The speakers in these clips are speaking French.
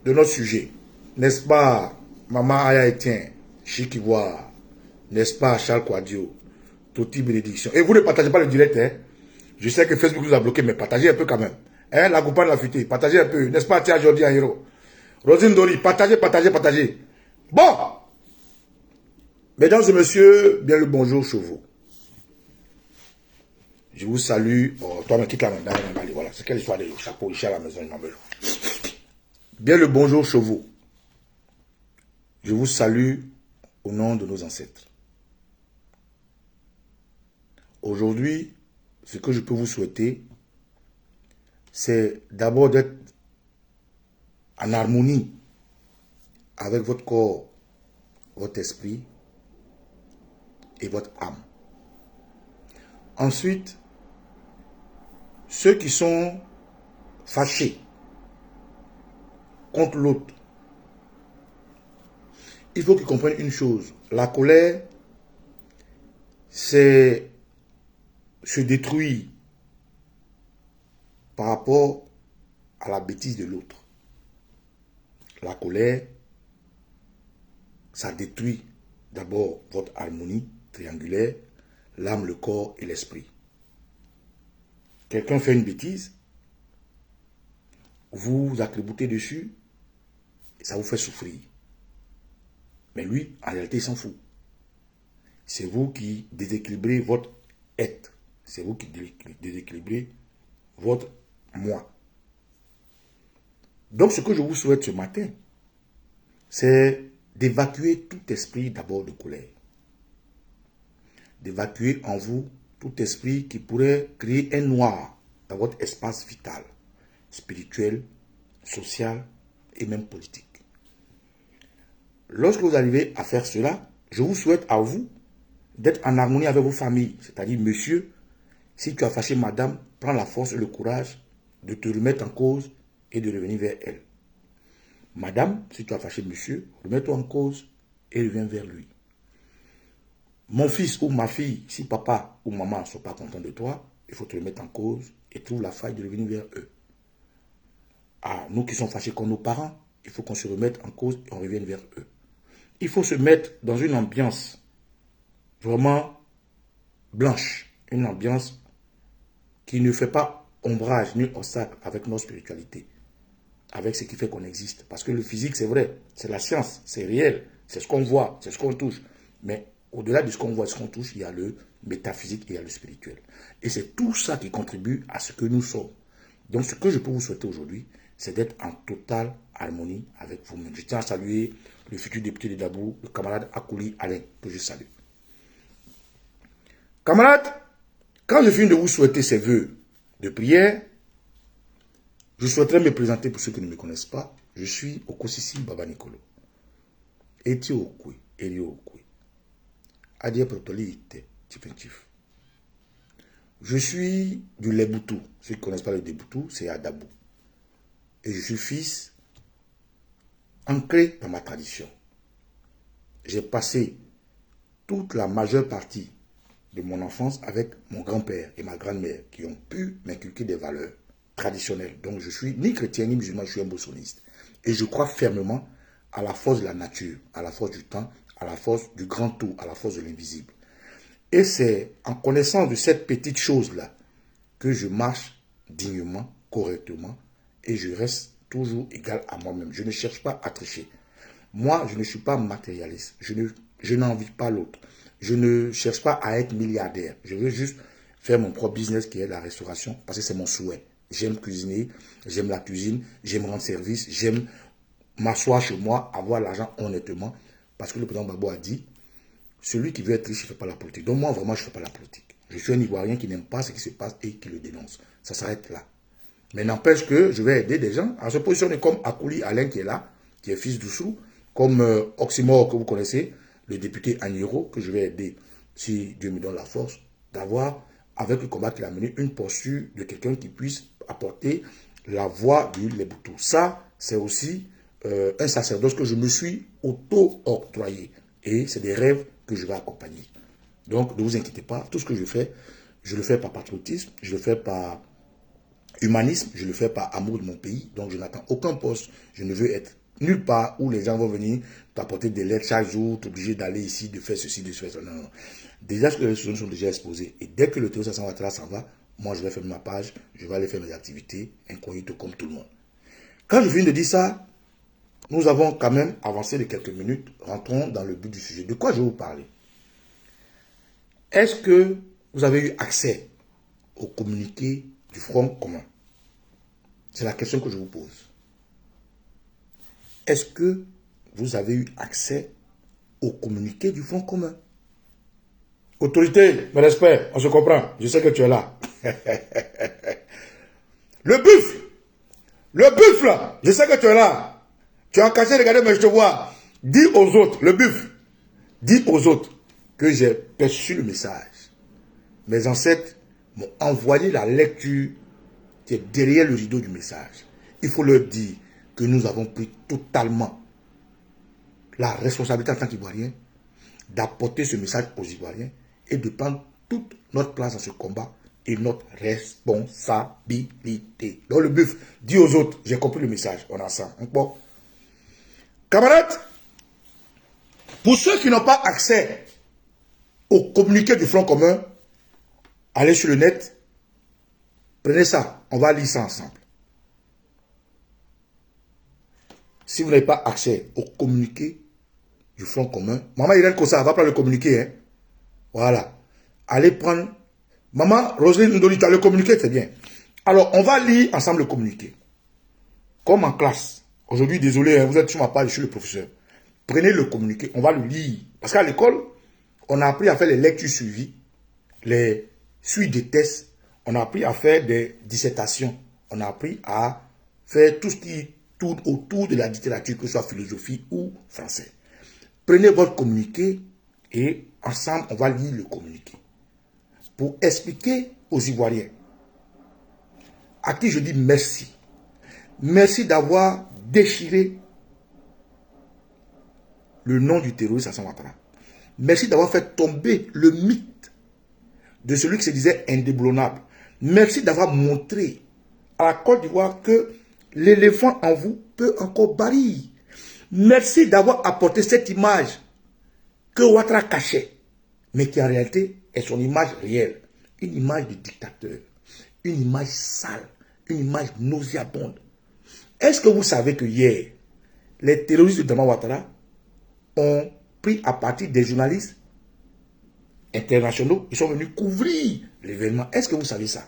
de notre sujet. N'est-ce pas, Maman Aya Etienne, Chic Ivoire, n'est-ce pas, Charles Quadio, Toti Bénédiction. Et vous ne partagez pas le direct, hein? Je sais que Facebook vous a bloqué, mais partagez un peu quand même. Hein, la coupade de la fuité, partagez un peu, n'est-ce pas, Tia Jordi Anhiro, Rosine Dori, partagez, partagez, partagez. Bon, mesdames et messieurs, bien le bonjour chevaux. Je vous salue. Oh, toi, mais quitte la main. Voilà, c'est quelle histoire de chapeau ici à la maison, bien le bonjour chevaux. Je vous salue au nom de nos ancêtres. Aujourd'hui, ce que je peux vous souhaiter, c'est d'abord d'être en harmonie avec votre corps, votre esprit et votre âme. Ensuite, ceux qui sont fâchés contre l'autre, il faut qu'ils comprennent une chose. La colère, c'est se détruire par rapport à la bêtise de l'autre. La colère, ça détruit d'abord votre harmonie triangulaire, l'âme, le corps et l'esprit. Quelqu'un fait une bêtise, vous vous accréboutez dessus, et ça vous fait souffrir. Mais lui, en réalité, il s'en fout. C'est vous qui déséquilibrez votre être. C'est vous qui déséquilibrez votre moi. Donc, ce que je vous souhaite ce matin, c'est d'évacuer tout esprit d'abord de colère. D'évacuer en vous tout esprit qui pourrait créer un noir dans votre espace vital, spirituel, social et même politique. Lorsque vous arrivez à faire cela, je vous souhaite à vous d'être en harmonie avec vos familles. C'est-à-dire, monsieur, si tu as fâché madame, prends la force et le courage de te remettre en cause et de revenir vers elle. Madame, si tu as fâché monsieur, remets-toi en cause et reviens vers lui. Mon fils ou ma fille, si papa ou maman ne sont pas contents de toi, il faut te remettre en cause et trouve la faille de revenir vers eux. Ah, nous qui sommes fâchés contre nos parents, il faut qu'on se remette en cause et on revienne vers eux. Il faut se mettre dans une ambiance vraiment blanche, une ambiance qui ne fait pas ombrage ni obstacle avec notre spiritualité, avec ce qui fait qu'on existe. Parce que le physique, c'est vrai, c'est la science, c'est réel, c'est ce qu'on voit, c'est ce qu'on touche. Mais au-delà de ce qu'on voit, ce qu'on touche, il y a le métaphysique et il y a le spirituel. Et c'est tout ça qui contribue à ce que nous sommes. Donc ce que je peux vous souhaiter aujourd'hui, c'est d'être en totale harmonie avec vous-même. Je tiens à saluer le futur député de Dabou, le camarade Akouli Alain, que je salue. Camarades, quand je finis de vous souhaiter ces vœux de prière, je souhaiterais me présenter pour ceux qui ne me connaissent pas. Je suis Okosisi Baba Nicolo. Eti Okwe, Eri Okwe. Adia Protoli Ite, Tifentif. Je suis du Leboutou. Ceux qui ne connaissent pas le Leboutou, c'est à Dabou. Et je suis fils ancré dans ma tradition. J'ai passé toute la majeure partie de mon enfance avec mon grand-père et ma grand-mère qui ont pu m'inculquer des valeurs traditionnelles. Donc je suis ni chrétien ni musulman, je suis un bossoniste. Et je crois fermement à la force de la nature, à la force du temps, à la force du grand tout, à la force de l'invisible. Et c'est en connaissance de cette petite chose-là que je marche dignement, correctement, et je reste toujours égal à moi-même. Je ne cherche pas à tricher. Moi, je ne suis pas matérialiste. Je n'envie pas l'autre. Je ne cherche pas à être milliardaire. Je veux juste faire mon propre business qui est la restauration parce que c'est mon souhait. J'aime cuisiner, j'aime la cuisine, j'aime rendre service, j'aime m'asseoir chez moi, avoir l'argent honnêtement. Parce que le président Gbagbo a dit, celui qui veut être riche, il ne fait pas la politique. Donc moi, vraiment, je ne fais pas la politique. Je suis un Ivoirien qui n'aime pas ce qui se passe et qui le dénonce. Ça s'arrête là. Mais n'empêche que je vais aider des gens à se positionner comme Akouli Alain qui est là, qui est fils d'Oussou, comme Oxymore que vous connaissez, le député Anhiro, que je vais aider, si Dieu me donne la force, d'avoir, avec le combat qu'il a mené, une posture de quelqu'un qui puisse apporter la voix du Leboutou. Ça, c'est aussi un sacerdoce que je me suis auto-octroyé. Et c'est des rêves que je vais accompagner. Donc, ne vous inquiétez pas, tout ce que je le fais par patriotisme, je le fais par humanisme, je le fais par amour de mon pays, donc je n'attends aucun poste, je ne veux être nulle part où les gens vont venir t'apporter des lettres chaque jour, t'es obligé d'aller ici, de faire ceci, de faire ça. Non, non. Déjà, les choses sont déjà exposées. Et dès que le terroriste Alassane Ouattara s'en va, moi, je vais faire ma page, je vais aller faire mes activités, incognito comme tout le monde. Quand je viens de dire ça, nous avons quand même avancé de quelques minutes. Rentrons dans le but du sujet. De quoi je vais vous parler? Est-ce que vous avez eu accès au communiqué du Front commun? C'est la question que je vous pose. Est-ce que vous avez eu accès au communiqué du Front commun? Autorité, mes respects, on se comprend. Je sais que tu es là. Le buff là, je sais que tu es là. Tu es en caché, regardez, mais je te vois. Dis aux autres, le buff, dis aux autres que j'ai perçu le message. Mes ancêtres m'ont envoyé la lecture qui est derrière le rideau du message. Il faut leur dire que nous avons pris totalement la responsabilité en tant qu'Ivoiriens d'apporter ce message aux Ivoiriens et de prendre toute notre place dans ce combat et notre responsabilité. Donc le buff, dis aux autres, j'ai compris le message, on a ça. Bon. Camarades, pour ceux qui n'ont pas accès au communiqué du Front commun, allez sur le net, prenez ça, on va lire ça ensemble. Si vous n'avez pas accès au communiqué du Front commun, Maman Irène Kossa va prendre le communiqué, hein. Voilà. Allez prendre. Maman Roselyne Ndoli, tu as le communiqué, c'est bien. Alors, on va lire ensemble le communiqué. Comme en classe. Aujourd'hui, désolé, hein, vous êtes sur ma page, je suis le professeur. Prenez le communiqué, on va le lire. Parce qu'à l'école, on a appris à faire les lectures suivies, les suites des tests, on a appris à faire des dissertations, on a appris à faire tout ce qui tourne autour de la littérature, que ce soit philosophie ou français. Prenez votre communiqué et ensemble, on va lire le communiqué. Pour expliquer aux Ivoiriens, à qui je dis merci. Merci d'avoir déchiré le nom du terroriste Alassane Ouattara. Merci d'avoir fait tomber le mythe de celui qui se disait indéboulonnable. Merci d'avoir montré à la Côte d'Ivoire que l'éléphant en vous peut encore barrir. Merci d'avoir apporté cette image que Ouattara cachait, mais qui en réalité est son image réelle. Une image de dictateur, une image sale, une image nauséabonde. Est-ce que vous savez que hier, les terroristes de Dama Ouattara ont pris à partir des journalistes internationaux, ils sont venus couvrir l'événement. Est-ce que vous savez ça?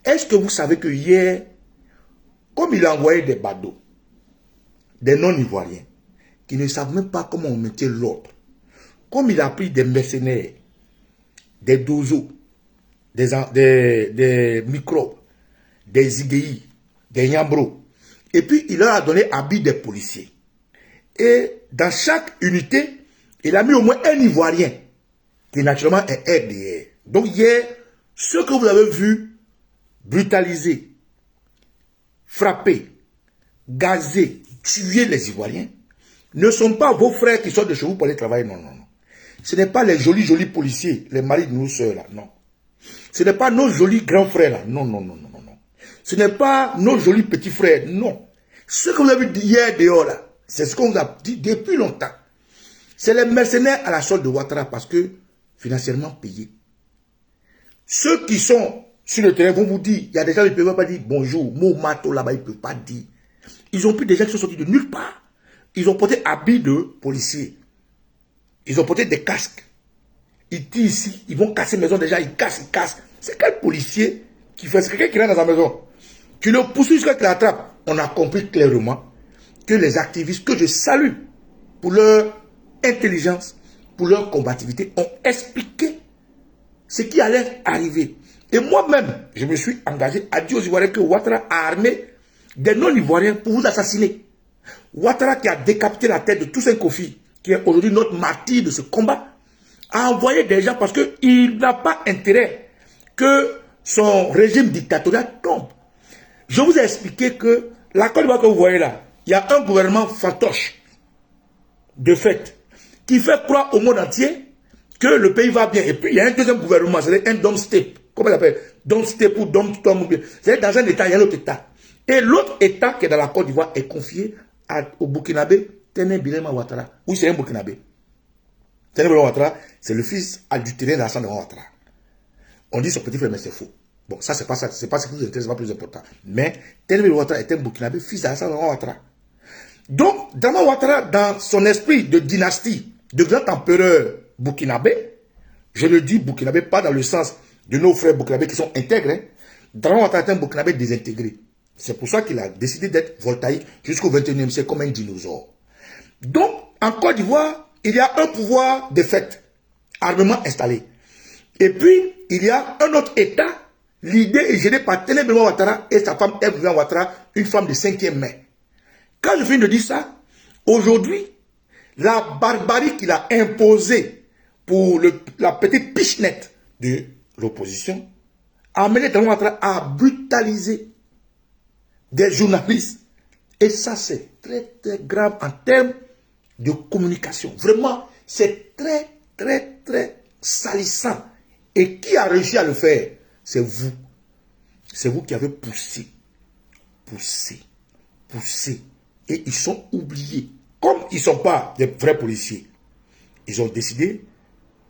Est-ce que vous savez que hier, comme il a envoyé des badauds, des non-ivoiriens, qui ne savent même pas comment on mettait l'ordre, comme il a pris des mercenaires, des dozos, des microbes, des IGI, des Nyambro, et puis il leur a donné habit des policiers. Et dans chaque unité, il a mis au moins un Ivoirien, qui naturellement est RDR. Donc hier, ceux que vous avez vus brutaliser, frapper, gazer, tuer les Ivoiriens, ne sont pas vos frères qui sortent de chez vous pour aller travailler. Non, non, non. Ce n'est pas les jolis policiers, les maris de nos soeurs là, non. Ce n'est pas nos jolis grands frères là, non, non, non, non, non, non. Ce n'est pas nos jolis petits frères, non. Ce que vous avez dit hier dehors là, c'est ce qu'on vous a dit depuis longtemps. C'est les mercenaires à la solde de Ouattara parce que financièrement payés. Ceux qui sont sur le terrain vont vous dire, il y a des gens qui ne peuvent pas dire bonjour, mot mato là-bas, ils ne peuvent pas dire. Ils ont pris des gens qui sont sortis de nulle part. Ils ont porté habits de policiers. Ils ont porté des casques. Ils tirent ici, ils vont casser maison déjà, ils cassent. C'est quel policier qui fait? C'est quelqu'un qui rentre dans sa maison. Tu le poursuis jusqu'à ce qu'il l'attrape. On a compris clairement que les activistes, que je salue pour leur intelligence, pour leur combativité, ont expliqué ce qui allait arriver. Et moi-même, je me suis engagé à dire aux Ivoiriens que Ouattara a armé des non-Ivoiriens pour vous assassiner. Ouattara, qui a décapité la tête de Toussaint Kofi, qui est aujourd'hui notre martyr de ce combat, a envoyé des gens parce qu'il n'a pas intérêt que son régime dictatorial tombe. Je vous ai expliqué que la Côte d'Ivoire que vous voyez là, il y a un gouvernement fantoche, de fait, qui fait croire au monde entier que le pays va bien. Et puis il y a un deuxième gouvernement, c'est un dom steppe, comment il appelle, Domsté pour Dom-Tom. C'est dans un État, il y a l'autre État. Et l'autre État qui est dans la Côte d'Ivoire est confié au Burkinabé, Téné Birema Ouattara. Oui, c'est un Burkinabé. Téné Birema Ouattara, c'est le fils adultéré d'Alassane Ouattara. On dit son petit frère, mais c'est faux. Bon, ça, c'est pas ça. C'est pas ce qui vous intéresse, c'est pas plus important. Mais Téné Birema Ouattara est un Burkinabé, fils d'Alassane Ouattara. Donc, Drama Ouattara, dans son esprit de dynastie, de grand empereur burkinabé, je le dis burkinabé, pas dans le sens de nos frères burkinabés qui sont intègres, hein. Drama Ouattara est un burkinabé désintégré. C'est pour ça qu'il a décidé d'être voltaïque jusqu'au 21e siècle comme un dinosaure. Donc, en Côte d'Ivoire, il y a un pouvoir de fait, armement installé. Et puis, il y a un autre État, l'idée est gérée par Téné Birema Ouattara et sa femme Ève Viviane Ouattara, une femme de 5e main. Quand je finis de dire ça, aujourd'hui, la barbarie qu'il a imposée pour la petite pichenette de l'opposition a amené Téné Ouattara à brutaliser des journalistes. Et ça, c'est très, très grave en termes de communication. Vraiment, c'est très, très, très salissant. Et qui a réussi à le faire? C'est vous. C'est vous qui avez poussé. Et ils sont oubliés. Comme ils ne sont pas des vrais policiers, ils ont décidé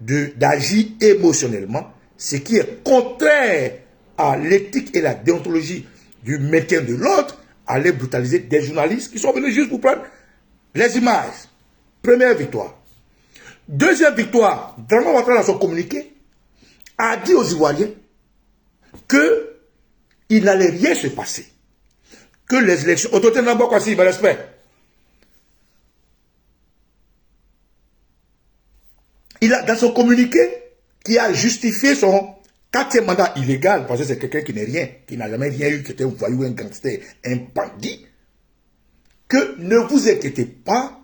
d'agir émotionnellement, ce qui est contraire à l'éthique et la déontologie du maintien de l'ordre, aller brutaliser des journalistes qui sont venus juste pour prendre les images. Première victoire. Deuxième victoire, Drama Ouattara dans son communiqué a dit aux Ivoiriens qu'il n'allait rien se passer. Que les élections... Autorité n'a pas quoi si, mais respect. Il a, dans son communiqué, qui a justifié son 4e mandat illégal, parce que c'est quelqu'un qui n'est rien, qui n'a jamais rien eu, qui était un voyou, un gangster, un bandit, que ne vous inquiétez pas,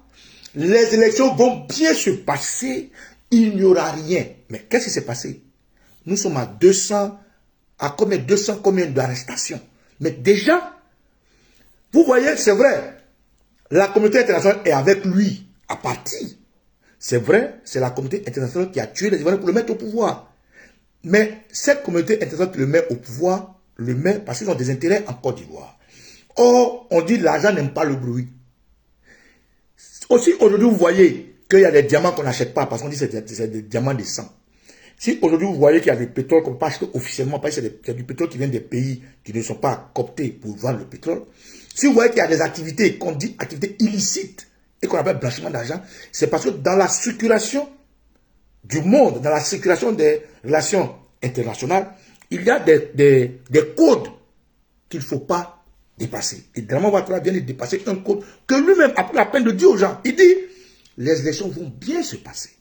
les élections vont bien se passer, il n'y aura rien. Mais qu'est-ce qui s'est passé? Nous sommes à 200 combien d'arrestations. Mais déjà, vous voyez, c'est vrai, la communauté internationale est avec lui à partir. C'est vrai, c'est la communauté internationale qui a tué les Ivoiriens pour le mettre au pouvoir. Mais cette communauté internationale qui le met au pouvoir, le met parce qu'ils ont des intérêts en Côte d'Ivoire. Or, on dit l'argent n'aime pas le bruit. Aussi, aujourd'hui, vous voyez qu'il y a des diamants qu'on n'achète pas parce qu'on dit que c'est des diamants de sang. Si aujourd'hui, vous voyez qu'il y a du pétrole qu'on ne peut pas acheter officiellement, parce que c'est du pétrole qui vient des pays qui ne sont pas cooptés pour vendre le pétrole. Si vous voyez qu'il y a des activités qu'on dit activités illicites et qu'on appelle blanchiment d'argent, c'est parce que dans la circulation du monde, dans la circulation des relations internationales, il y a des codes qu'il ne faut pas dépasser. Et Drama Ouattara vient de dépasser un code que lui-même a pris la peine de dire aux gens. Il dit, les élections vont bien se passer.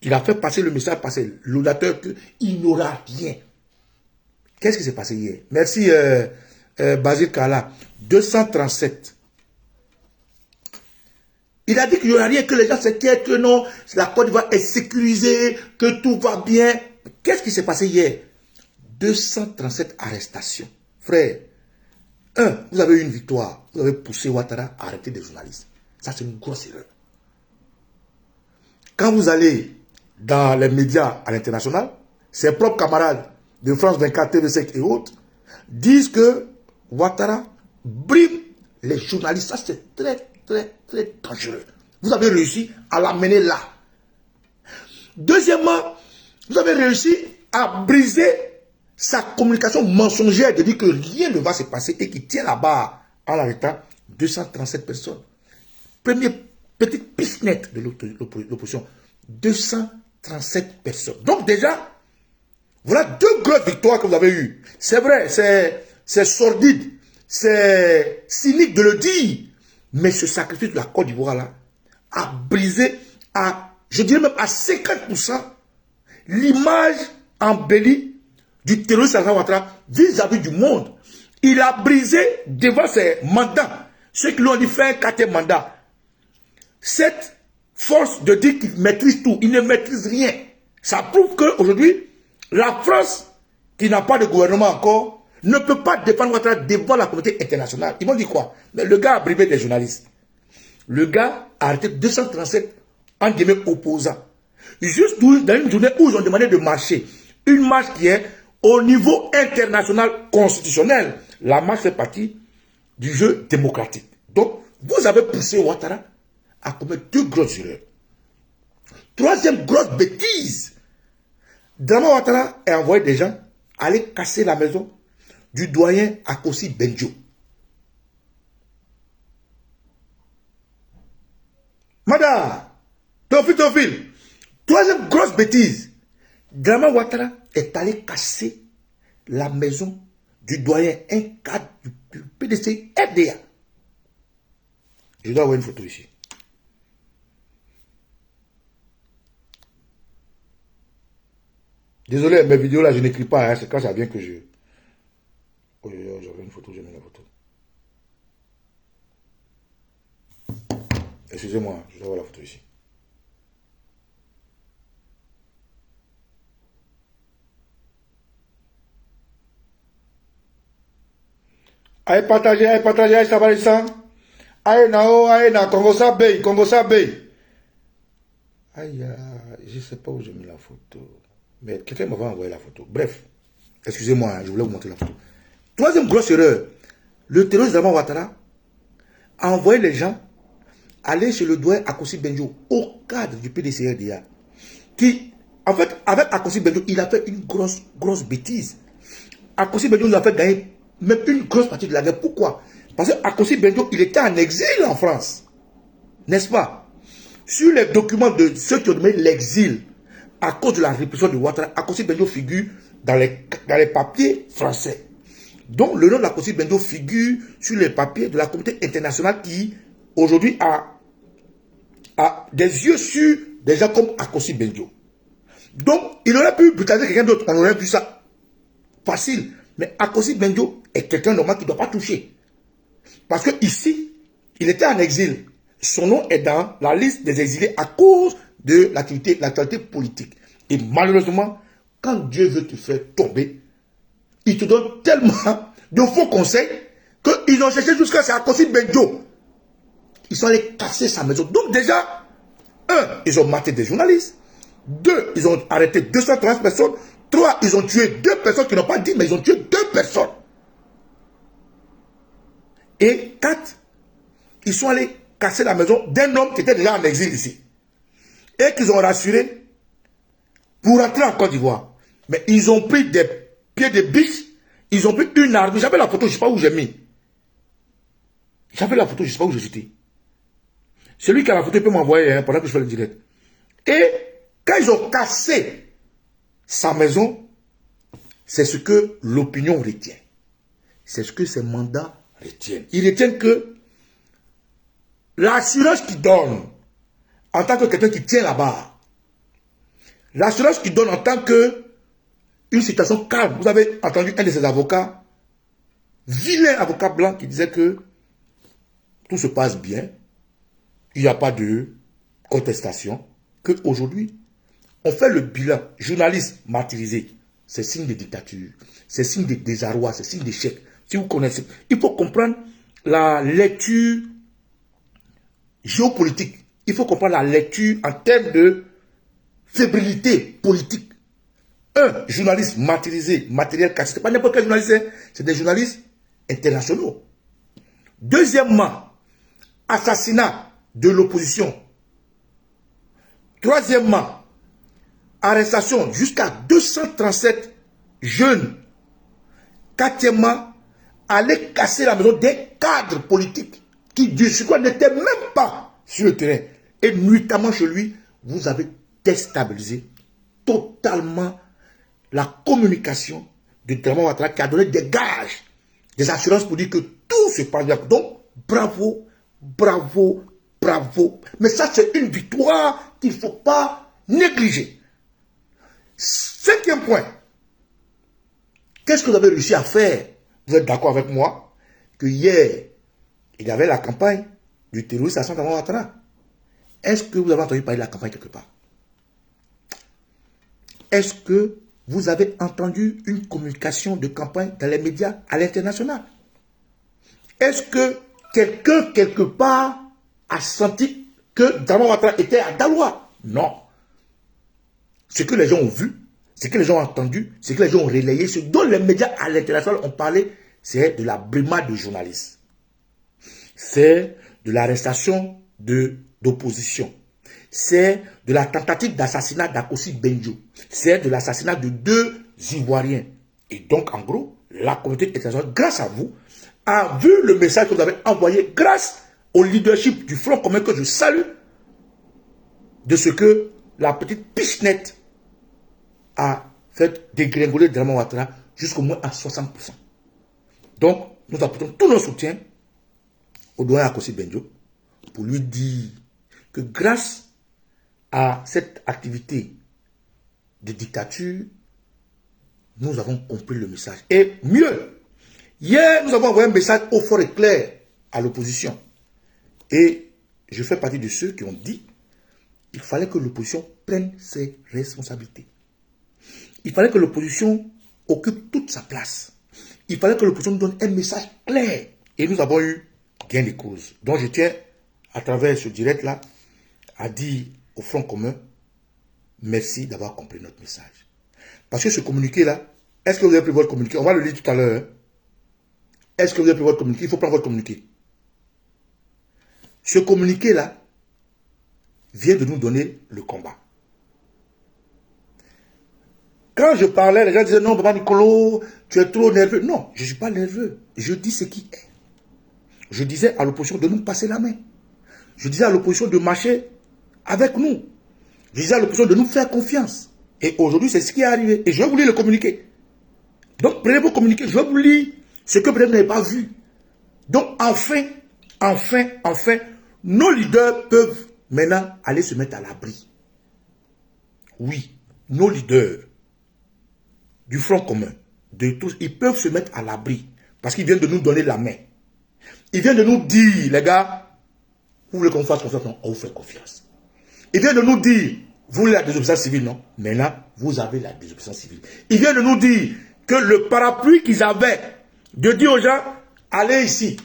Il a fait passer le message, passer l'audateur qu'il n'aura rien. Qu'est-ce qui s'est passé hier? Merci Basile Kala. 237. Il a dit qu'il n'y aura rien, que les gens s'inquiètent, que non, la Côte d'Ivoire est sécurisée, que tout va bien. Qu'est-ce qui s'est passé hier? 237 arrestations. Frère, vous avez eu une victoire. Vous avez poussé Ouattara à arrêter des journalistes. Ça, c'est une grosse erreur. Quand vous allez dans les médias à l'international, ses propres camarades de France 24, TV5 et autres disent que Ouattara brime les journalistes. Ça, c'est très, très, très dangereux. Vous avez réussi à l'amener là. Deuxièmement, vous avez réussi à briser sa communication mensongère de dire que rien ne va se passer et qui tient là-bas en arrêtant 237 personnes. Première petite pichenette de l'opposition. 237 personnes. Donc déjà, voilà deux grosses victoires que vous avez eues. C'est vrai, c'est sordide, c'est cynique de le dire, mais ce sacrifice de la Côte d'Ivoire là a brisé je dirais même à 50% l'image embellie du terroriste Alassane Ouattara vis-à-vis du monde. Il a brisé devant ses mandats, ceux qui lui ont dit faire un 4e mandat. Cette force de dire qu'il maîtrise tout, il ne maîtrise rien. Ça prouve qu'aujourd'hui, la France, qui n'a pas de gouvernement encore, ne peut pas défendre Ouattara devant la communauté internationale. Ils vont dire quoi? Mais le gars a brimé des journalistes. Le gars a arrêté 237 en guillemets opposants. Juste dans une journée où ils ont demandé de marcher. Une marche qui est au niveau international constitutionnel, la marche fait partie du jeu démocratique. Donc, vous avez poussé Ouattara à commettre deux grosses erreurs. Troisième grosse bêtise, Dramane Ouattara a envoyé des gens aller casser la maison du doyen Akossi Benjo. Madame, Théophile, troisième grosse bêtise, Dramane Ouattara est allé casser la maison du doyen, un cadre du PDC RDA. Je dois avoir une photo ici. Désolé, mes vidéos là, je n'écris pas, hein, c'est quand ça vient que je... Oh, j'avais une photo, j'ai mis la photo. Excusez-moi, je dois avoir la photo ici. Allez partager, ça va les sangs. Allez, Nao, allez, na, Congo Sabé. Aïe, je ne sais pas où j'ai mis la photo. Mais quelqu'un m'avait envoyé la photo. Bref, excusez-moi, hein, je voulais vous montrer la photo. Troisième grosse erreur, le terroriste Dramane Ouattara a envoyé les gens aller chez le doyen Akossi Benjo, au cadre du PDC-RDA, qui, en fait, avec Akossi Benjo, il a fait une grosse bêtise. Akossi Benjo nous a fait gagner même une grosse partie de la guerre. Pourquoi? Parce que Akossi Benjo, il était en exil en France. N'est-ce pas? Sur les documents de ceux qui ont donné l'exil à cause de la répression de Ouattara, Akossi Benjo figure dans les papiers français. Donc le nom d'Akossi Benjo figure sur les papiers de la communauté internationale qui, aujourd'hui, a des yeux sur des gens comme Akossi Benjo. Donc, il aurait pu brutaliser quelqu'un d'autre. On aurait vu ça facile. Mais Akossi Benjo est quelqu'un normal qui ne doit pas toucher. Parce que ici, il était en exil. Son nom est dans la liste des exilés à cause de l'actualité politique. Et malheureusement, quand Dieu veut te faire tomber, il te donne tellement de faux conseils qu'ils ont cherché jusqu'à ce Akossi Benjo. Ils sont allés casser sa maison. Donc déjà, un, ils ont maté des journalistes. Deux, ils ont arrêté 230 personnes. Trois, ils ont tué 2 personnes qui n'ont pas dit, mais ils ont tué 2 personnes. Et 4, ils sont allés casser la maison d'un homme qui était déjà en exil ici. Et qu'ils ont rassuré pour rentrer en Côte d'Ivoire. Mais ils ont pris des pieds de biche, ils ont pris une arme. J'avais la photo, je ne sais pas où j'ai mis. J'avais la photo, je ne sais pas où j'ai jeté. Celui qui a la photo peut m'envoyer hein, pendant que je fais le direct. Et quand ils ont cassé sa maison, c'est ce que l'opinion retient. C'est ce que ses mandats retiennent. Ils retiennent que l'assurance qu'ils donnent en tant que quelqu'un qui tient là-bas, l'assurance qu'ils donnent en tant que une situation calme. Vous avez entendu un de ces avocats, vilain avocat blanc, qui disait que tout se passe bien, il n'y a pas de contestation, qu'aujourd'hui, on fait le bilan, journaliste martyrisé, c'est signe de dictature, c'est signe de désarroi, c'est signe d'échec. Si vous connaissez, il faut comprendre la lecture géopolitique, il faut comprendre la lecture en termes de fébrilité politique. Un journaliste martyrisé, matériel cassé, ce n'est pas n'importe quel journaliste, c'est des journalistes internationaux. Deuxièmement, assassinat de l'opposition. Troisièmement, arrestation jusqu'à 237 jeunes. Quatrièmement, aller casser la maison des cadres politiques qui, du quoi, n'étaient même pas sur le terrain. Et nuitamment chez lui, vous avez déstabilisé totalement la communication de Dramane Ouattara qui a donné des gages, des assurances pour dire que tout se passe bien. Donc, bravo, bravo, bravo. Mais ça, c'est une victoire qu'il ne faut pas négliger. Cinquième point. Qu'est-ce que vous avez réussi à faire? Vous êtes d'accord avec moi que hier, il y avait la campagne du terroriste à Dramane Ouattara. Est-ce que vous avez entendu parler de la campagne quelque part? Est-ce que vous avez entendu une communication de campagne dans les médias à l'international? Est-ce que quelqu'un, quelque part, a senti que Dramane Ouattara était à Daloa? Non. Ce que les gens ont vu, Ce que les gens ont entendu, ce que les gens ont relayé, ce dont les médias à l'international ont parlé, c'est de la brimade de journalistes. C'est de l'arrestation d'opposition. C'est de la tentative d'assassinat d'Akossi Benjo. C'est de l'assassinat de 2 Ivoiriens. Et donc, en gros, la communauté internationale, grâce à vous, a vu le message que vous avez envoyé grâce au leadership du Front commun que je salue, de ce que la petite pichenette a fait dégringoler Draman Ouattara jusqu'au moins à 60%. Donc, nous apportons tout notre soutien au doyen Akossi Benjo pour lui dire que grâce à cette activité de dictature, nous avons compris le message. Et mieux, hier, nous avons envoyé un message au fort et clair à l'opposition. Et je fais partie de ceux qui ont dit qu'il fallait que l'opposition prenne ses responsabilités. Il fallait que l'opposition occupe toute sa place. Il fallait que l'opposition nous donne un message clair. Et nous avons eu gain de cause. Donc je tiens, à travers ce direct-là, à dire au Front commun, merci d'avoir compris notre message. Parce que ce communiqué-là, est-ce que vous avez pris votre communiqué? On va le lire tout à l'heure. Hein? Est-ce que vous avez pris votre communiqué? Il faut prendre votre communiqué. Ce communiqué-là vient de nous donner le combat. Quand je parlais, les gens disaient non, Baba Nicolo, tu es trop nerveux. Non, je ne suis pas nerveux. Je dis ce qui est. Je disais à l'opposition de nous passer la main. Je disais à l'opposition de marcher avec nous. Je disais à l'opposition de nous faire confiance. Et aujourd'hui, c'est ce qui est arrivé. Et je vais vous lire le communiqué. Donc, prenez vos communiqués. Je vais vous lire ce que peut-être vous n'avez pas vu. Donc, enfin, nos leaders peuvent maintenant aller se mettre à l'abri. Oui, nos leaders du Front commun, de tous, ils peuvent se mettre à l'abri parce qu'ils viennent de nous donner la main. Ils viennent de nous dire, les gars, vous voulez qu'on fasse confiance? Non, on vous fait confiance. Ils viennent de nous dire, vous voulez la désobéissance civile? Non, maintenant, vous avez la désobéissance civile. Ils viennent de nous dire que le parapluie qu'ils avaient de dire aux gens, allez ici,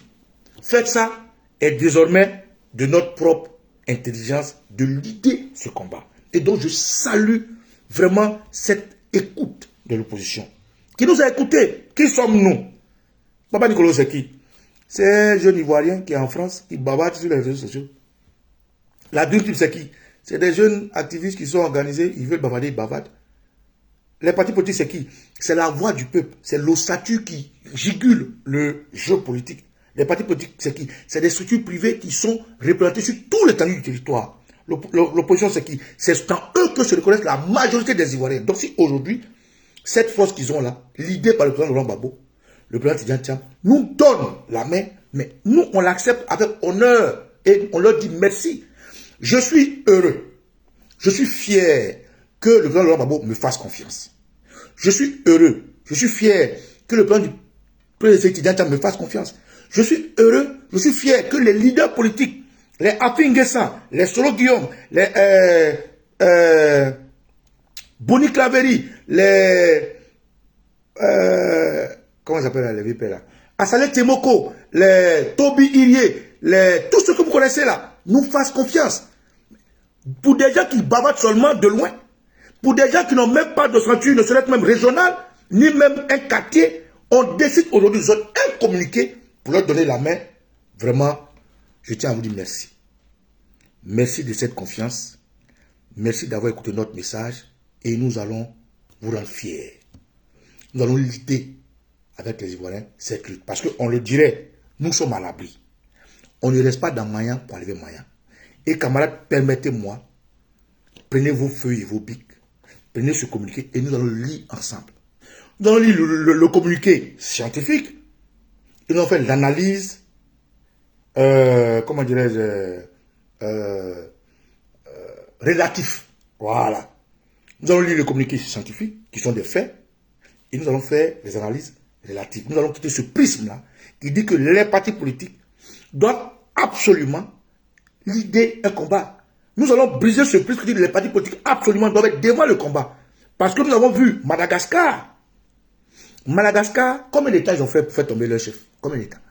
faites ça, est désormais de notre propre intelligence de l'idée ce combat. Et donc, je salue vraiment cette écoute de l'opposition. Qui nous a écoutés? Qui sommes-nous? Baba Nicolo, c'est qui? C'est un jeune Ivoirien qui est en France, qui bavarde sur les réseaux sociaux. La dure type, c'est qui? C'est des jeunes activistes qui sont organisés, ils veulent bavarder, ils bavardent. Les partis politiques, c'est qui? C'est la voix du peuple. C'est l'ossature qui gigule le jeu politique. Les partis politiques, c'est qui? C'est des structures privées qui sont représentées sur tout l'étendue du territoire. L'opposition, c'est qui? C'est en eux que se reconnaissent la majorité des Ivoiriens. Donc si aujourd'hui, cette force qu'ils ont là, l'idée par le président Laurent Gbagbo, le président Tidjane Thiam, nous donne la main, mais nous, on l'accepte avec honneur et on leur dit merci. Je suis heureux, je suis fier que le président Laurent Gbagbo me fasse confiance. Je suis heureux, je suis fier que le président du président Tidjane Thiam me fasse confiance. Je suis heureux, je suis fier que les leaders politiques, les Afin Guessan, les Solo Guillaume, les Boni Claveri, les comment ils s'appellent les VP là, Assalé Temoko, les Toby Irié, tous ceux que vous connaissez là, nous fassent confiance. Pour des gens qui bavardent seulement de loin, pour des gens qui n'ont même pas de ceinture, ne serait même régionale, ni même un quartier, on décide aujourd'hui de un communiqué pour leur donner la main. Vraiment, je tiens à vous dire merci. Merci de cette confiance. Merci d'avoir écouté notre message. Et nous allons vous rendre fiers. Nous allons lutter avec les Ivoiriens cette lutte. Parce qu'on le dirait, nous sommes à l'abri. On ne reste pas dans Maya pour enlever Maya. Et camarades, permettez-moi, prenez vos feuilles et vos bics, prenez ce communiqué et nous allons le lire ensemble. Nous allons lire le communiqué scientifique. Et nous allons faire l'analyse, comment dirais-je, relatif. Voilà. Nous allons lire le communiqué scientifique, qui sont des faits, et nous allons faire les analyses relatives. Nous allons quitter ce prisme-là, qui dit que les partis politiques doivent absolument l'idée un combat. Nous allons briser ce prisme qui dit que les partis politiques absolument doivent être devant le combat. Parce que nous avons vu Madagascar. Madagascar, combien d'États ils ont fait pour faire tomber leur chef? Combien d'États?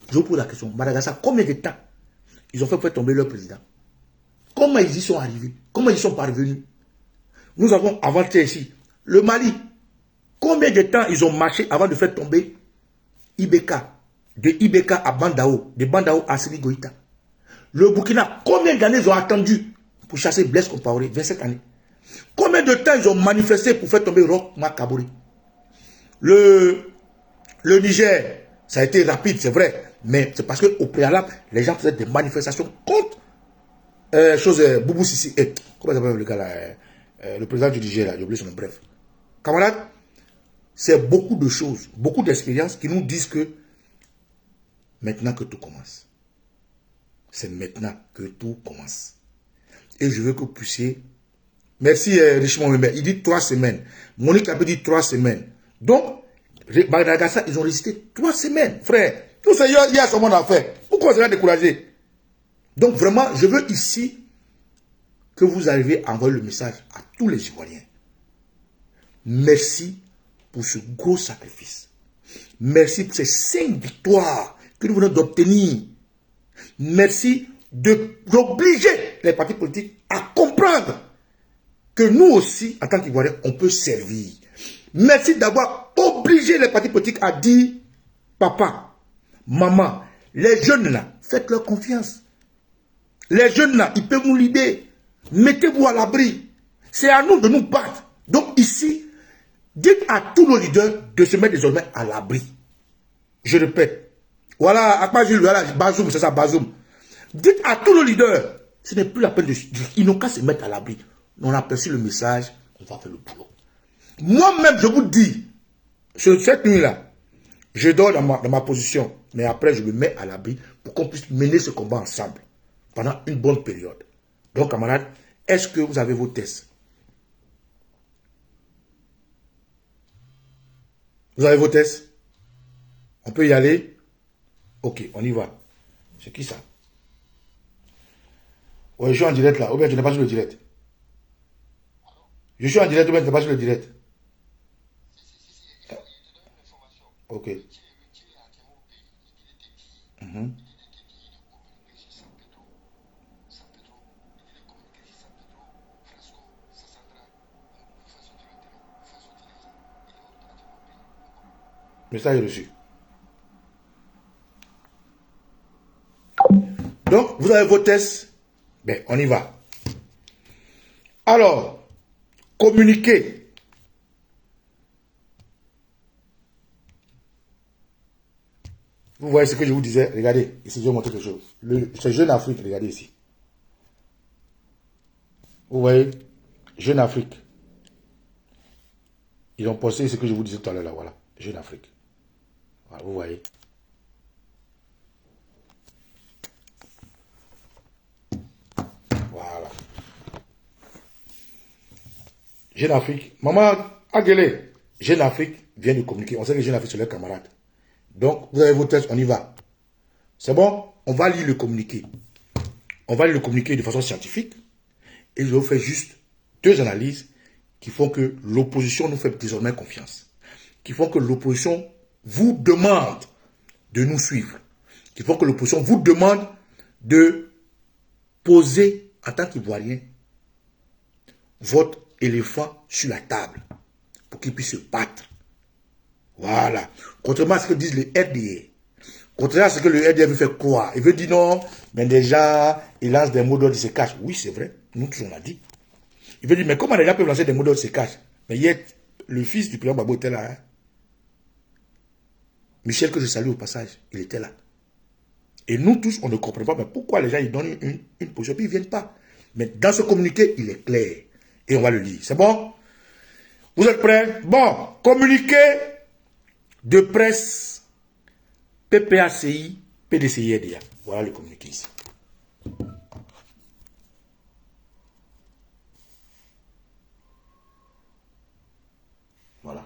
Je vous pose la question. Madagascar, combien d'États ils ont fait pour faire tomber leur président? Comment ils y sont arrivés? Comment ils y sont parvenus? Nous avons avant-hier ici, le Mali. Combien de temps ils ont marché avant de faire tomber Ibeka? De Ibeka à Bandao, de Bandao à Sini Goïta. Le Burkina, combien d'années ils ont attendu pour chasser Blaise Compaoré? 27 années. Combien de temps ils ont manifesté pour faire tomber Roch Marc Kabore? Le Niger, ça a été rapide, c'est vrai. Mais c'est parce qu'au préalable, les gens faisaient des manifestations contre Boubou Sissi. Comment ça s'appelle le gars là, le président du Niger là, j'ai oublié son nom, bref. Camarades, c'est beaucoup de choses, beaucoup d'expériences qui nous disent que maintenant que tout commence. C'est maintenant que tout commence. Et je veux que vous puissiez... Merci Richemont Weber, il dit 3 semaines. Monique a dit 3 semaines. Donc, Madagascar, ils ont résisté 3 semaines, frère. Tout ça, il y a son monde à faire. Pourquoi vous êtes découragé? Donc vraiment, je veux ici que vous arriviez à envoyer le message à tous les Ivoiriens. Merci pour ce gros sacrifice. Merci pour ces 5 victoires que nous venons d'obtenir. Merci d'obliger les partis politiques à comprendre que nous aussi, en tant qu'Ivoiriens, on peut servir. Merci d'avoir obligé les partis politiques à dire, papa, maman, les jeunes là, faites-leur confiance. Les jeunes là, ils peuvent nous l'aider. Mettez-vous à l'abri. C'est à nous de nous battre. Donc ici, dites à tous nos leaders de se mettre désormais à l'abri. Je répète. Voilà, à part Jules, voilà, Bazoum, c'est ça, Bazoum. Dites à tous nos leaders, ce n'est plus la peine de... Ils n'ont qu'à se mettre à l'abri. On a perçu le message, on va faire le boulot. Moi-même, je vous dis, cette nuit-là, je dors dans ma position, mais après, je me mets à l'abri pour qu'on puisse mener ce combat ensemble pendant une bonne période. Donc, camarades, est-ce que vous avez vos tests? Vous avez vos tests? On peut y aller? Ok, on y va. C'est qui ça? Ouais, je suis en direct là, ou bien tu n'es pas sur le direct. Je suis en direct, ou bien tu n'es pas sur le direct. Ok. Message reçu. Donc, vous avez vos tests. Ben, on y va. Alors, communiquer. Vous voyez ce que je vous disais. Regardez, ici, je vais vous montrer quelque chose. C'est Jeune Afrique, regardez ici. Vous voyez, Jeune Afrique. Ils ont posté ce que je vous disais tout à l'heure, là, voilà. Jeune Afrique. Voilà, vous voyez. Voilà. Jeune Afrique. Maman Aguelé. Jeune Afrique vient de communiquer. On sait que Jeune Afrique, c'est leurs camarades. Donc, vous avez vos tests, on y va. C'est bon? On va lire le communiqué. On va lire le communiqué de façon scientifique. Et je vais vous faire juste 2 analyses qui font que l'opposition nous fait désormais confiance. Qui font que l'opposition vous demande de nous suivre. Qui font que l'opposition vous demande de poser, en tant qu'Ivoirien, votre éléphant sur la table. Pour qu'il puisse se battre. Voilà. Contrairement à ce que disent les RDA. Contrairement à ce que le RDA veut faire croire. Il veut dire non, mais déjà, il lance des mots d'ordre, il se cache. Oui, c'est vrai. Nous tous, on l'a dit. Il veut dire, mais comment les gens peuvent lancer des mots d'ordre, il se cache? Mais hier, le fils du président Gbagbo était là. Hein? Michel, que je salue au passage, il était là. Et nous tous, on ne comprend pas mais pourquoi les gens ils donnent une position, puis ils ne viennent pas. Mais dans ce communiqué, il est clair. Et on va le lire. C'est bon? Vous êtes prêts? Bon, communiqué de presse PPACI, PDCI RDA. Voilà le communiqué ici. Voilà.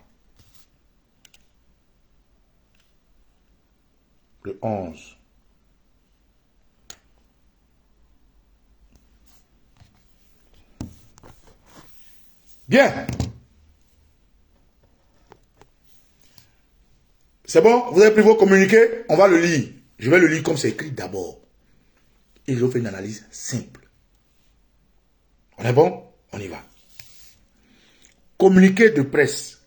Le 11. Bien. C'est bon? Vous avez pris vos communiqués? On va le lire. Je vais le lire comme c'est écrit d'abord. Et je vais faire une analyse simple. On est bon? On y va. communiqué de presse,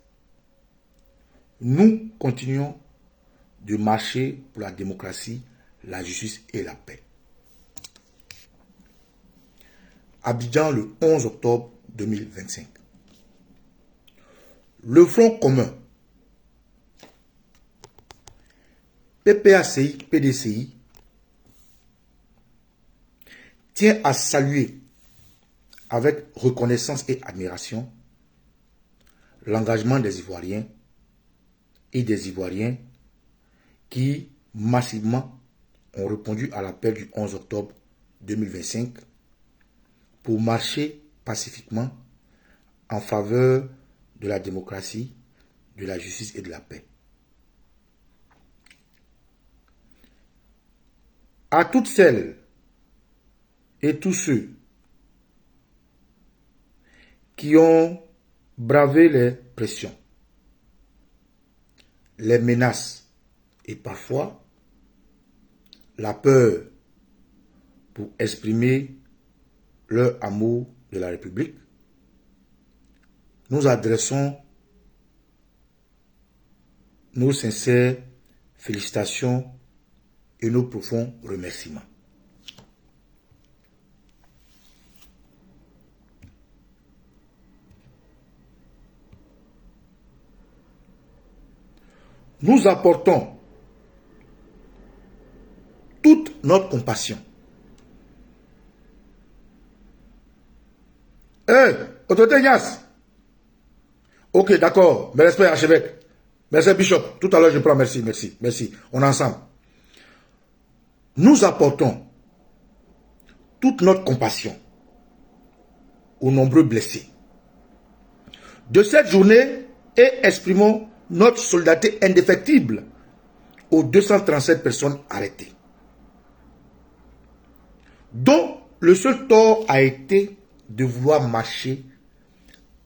nous continuons de marcher pour la démocratie, la justice et la paix. Abidjan, le 11 octobre 2025. Le Front commun, PPACI, PDCI, tient à saluer avec reconnaissance et admiration l'engagement des Ivoiriens et des Ivoiriens qui massivement ont répondu à l'appel du 11 octobre 2025 pour marcher pacifiquement en faveur de la démocratie, de la justice et de la paix. À toutes celles et tous ceux qui ont bravé les pressions, les menaces et parfois la peur pour exprimer leur amour de la République, nous adressons nos sincères félicitations et nos profonds remerciements. Nous apportons toute notre compassion. Autorité Ignace. Ok, d'accord. Mes respects, archevêque. Merci, Bishop. Tout à l'heure, je prends. Merci, merci, merci. On est ensemble. Nous apportons toute notre compassion aux nombreux blessés de cette journée et exprimons notre solidarité indéfectible aux 237 personnes arrêtées, dont le seul tort a été de vouloir marcher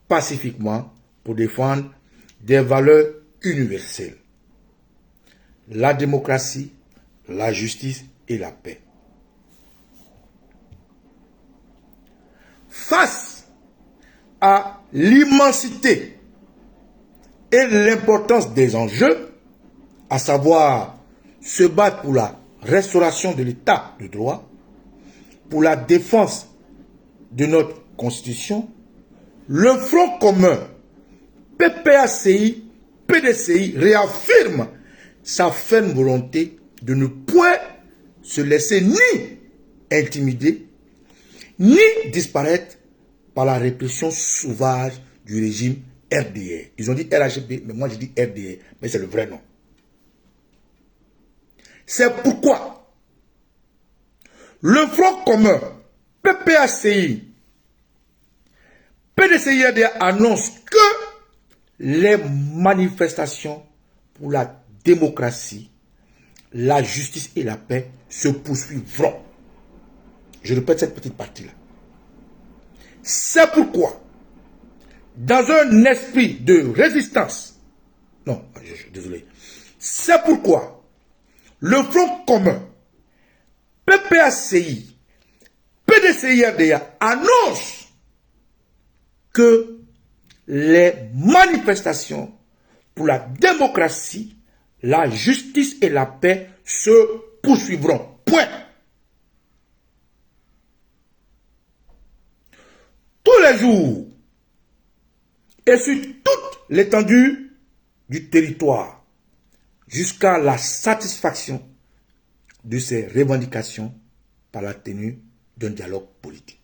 pacifiquement pour défendre des valeurs universelles, la démocratie, la justice et la paix. Face à l'immensité et l'importance des enjeux, à savoir se battre pour la restauration de l'état de droit, pour la défense de notre Constitution, le Front commun, PPACI, PDCI réaffirme sa ferme volonté de ne point se laisser ni intimider, ni disparaître par la répression sauvage du régime RDR. Ils ont dit RHB, mais moi je dis RDR, mais c'est le vrai nom. C'est pourquoi le Front commun, PPACI, PDCI RDR annonce que les manifestations pour la démocratie, la justice et la paix se poursuivront. Je répète cette petite partie-là. C'est pourquoi, dans un esprit de résistance, désolé, c'est pourquoi le Front commun, PPACI, PDCI RDA annonce que les manifestations pour la démocratie, la justice et la paix se poursuivront. Point. Tous les jours et sur toute l'étendue du territoire jusqu'à la satisfaction de ces revendications par la tenue d'un dialogue politique.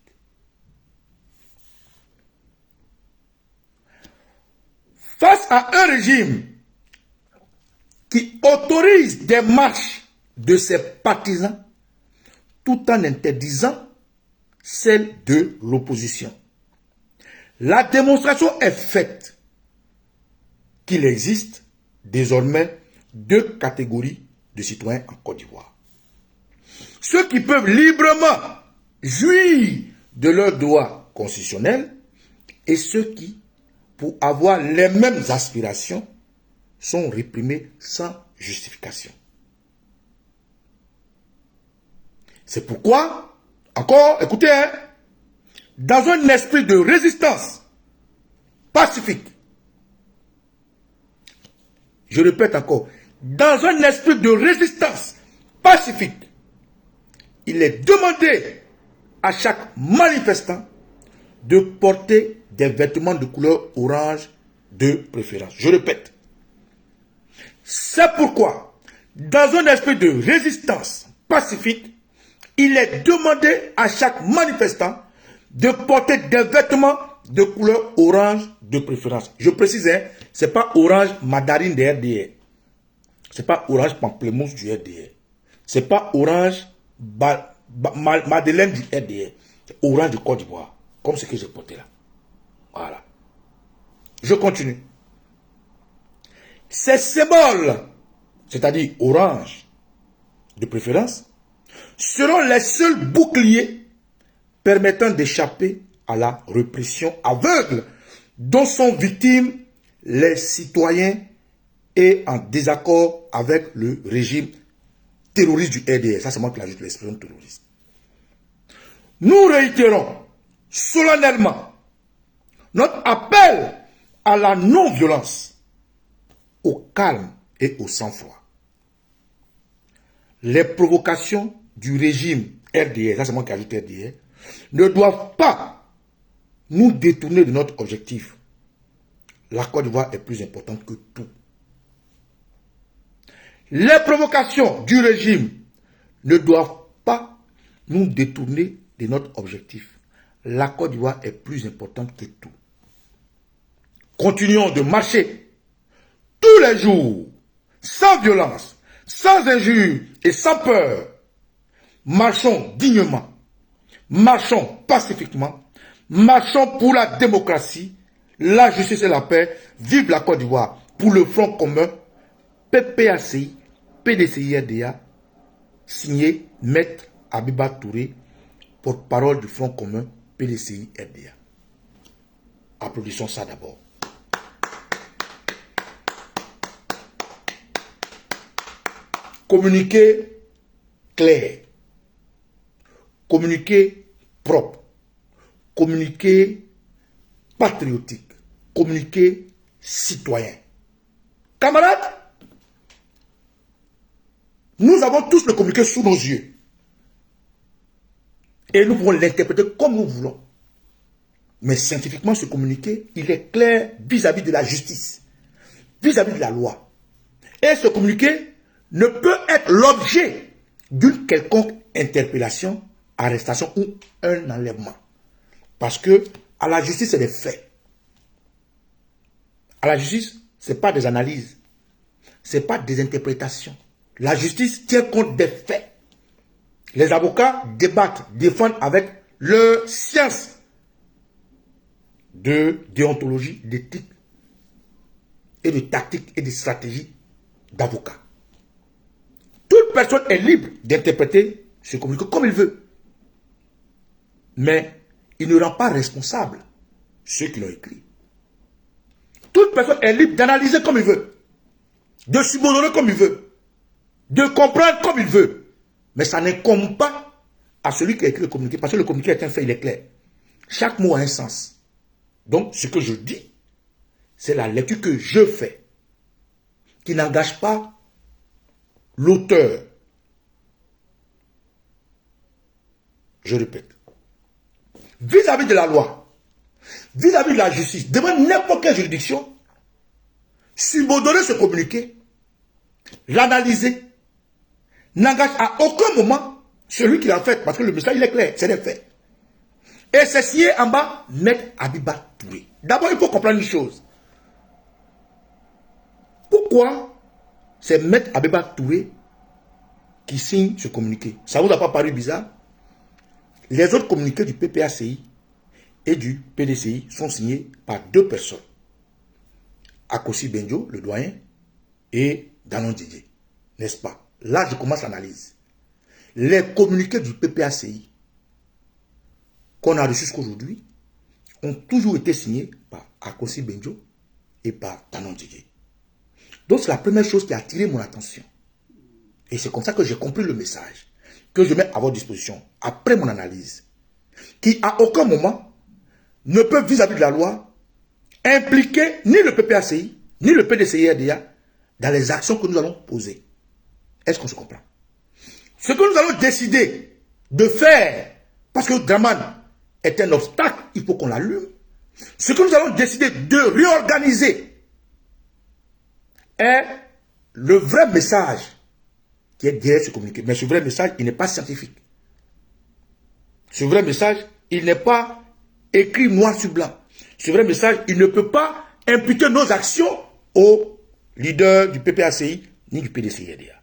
Face à un régime qui autorise des marches de ses partisans tout en interdisant celle de l'opposition, la démonstration est faite qu'il existe désormais deux catégories de citoyens en Côte d'Ivoire. Ceux qui peuvent librement jouir de leurs droits constitutionnels et ceux qui, pour avoir les mêmes aspirations, sont réprimés sans justification. C'est pourquoi, encore, écoutez, dans un esprit de résistance pacifique. Je répète encore, dans un esprit de résistance pacifique, il est demandé à chaque manifestant de porter des vêtements de couleur orange de préférence. Je répète, c'est pourquoi, dans un esprit de résistance pacifique, il est demandé à chaque manifestant de porter des vêtements de couleur orange de préférence. Je précise, hein, ce n'est pas orange mandarine de RDR. Ce n'est pas orange pamplemousse du RDR. Ce n'est pas orange madeleine du RDR. C'est orange de Côte d'Ivoire. Comme ce que j'ai porté là. Voilà. Je continue. Ces symboles, c'est-à-dire orange de préférence, seront les seuls boucliers permettant d'échapper à la répression aveugle dont sont victimes les citoyens et en désaccord avec le régime terroriste du RDR. Ça, c'est moi qui l'ajoute, l'expression terroriste. Nous réitérons solennellement notre appel à la non-violence, au calme et au sang-froid. Les provocations du régime RDR, ça c'est moi qui ajoute RDR, ne doivent pas nous détourner de notre objectif. La Côte d'Ivoire est plus importante que tout. Les provocations du régime ne doivent pas nous détourner de notre objectif. La Côte d'Ivoire est plus importante que tout. Continuons de marcher tous les jours, sans violence, sans injure et sans peur. Marchons dignement, marchons pacifiquement, marchons pour la démocratie, la justice et la paix. Vive la Côte d'Ivoire pour le Front commun, PPACI, PDCI-RDA, signé Maître Abiba Touré, porte-parole du Front commun, PDCI-RDA. Applaudissons ça d'abord. Communiquer clair, communiquer propre, communiquer patriotique, communiquer citoyen. Camarades, nous avons tous le communiqué sous nos yeux. Et nous pouvons l'interpréter comme nous voulons. Mais scientifiquement, ce communiqué, il est clair vis-à-vis de la justice, vis-à-vis de la loi. Et ce communiqué ne peut être l'objet d'une quelconque interpellation, arrestation ou un enlèvement. Parce que à la justice, c'est des faits. À la justice, ce n'est pas des analyses. Ce n'est pas des interprétations. La justice tient compte des faits. Les avocats débattent, défendent avec leur science de déontologie, d'éthique et de tactique et de stratégie d'avocat. Toute personne est libre d'interpréter ce communiqué comme il veut. Mais il ne rend pas responsable ceux qui l'ont écrit. Toute personne est libre d'analyser comme il veut, de subordonner comme il veut, de comprendre comme il veut. Mais ça n'incombe pas à celui qui a écrit le communiqué, parce que le communiqué est un fait, il est clair. Chaque mot a un sens. Donc, ce que je dis, c'est la lecture que je fais, qui n'engage pas l'auteur. Je répète. Vis-à-vis de la loi, vis-à-vis de la justice, devant n'importe quelle juridiction, subordonner ce communiqué, l'analyser, n'engage à aucun moment celui qui l'a fait, parce que le message il est clair, c'est des faits. Et c'est signé en bas, Maître Abiba Touré. D'abord, il faut comprendre une chose. Pourquoi c'est Maître Abiba Touré qui signe ce communiqué? Ça ne vous a pas paru bizarre? Les autres communiqués du PPACI et du PDCI sont signés par deux personnes. Akossi Benjo, le doyen, et Danon Didier. N'est-ce pas? Là, je commence l'analyse. Les communiqués du PPACI qu'on a reçus jusqu'aujourd'hui ont toujours été signés par Akossi Benjo et par Danon Didier. Donc, c'est la première chose qui a attiré mon attention. Et c'est comme ça que j'ai compris le message que je mets à votre disposition après mon analyse, qui à aucun moment ne peut vis-à-vis de la loi impliquer ni le PPACI, ni le PDCI-RDA dans les actions que nous allons poser. Est-ce qu'on se comprend? Ce que nous allons décider de faire, parce que Draman est un obstacle, il faut qu'on l'allume. Ce que nous allons décider de réorganiser est le vrai message qui est derrière ce communiqué. Mais ce vrai message, il n'est pas scientifique. Ce vrai message, il n'est pas écrit noir sur blanc. Ce vrai message, il ne peut pas imputer nos actions aux leaders du PPACI ni du PDCI-RDA.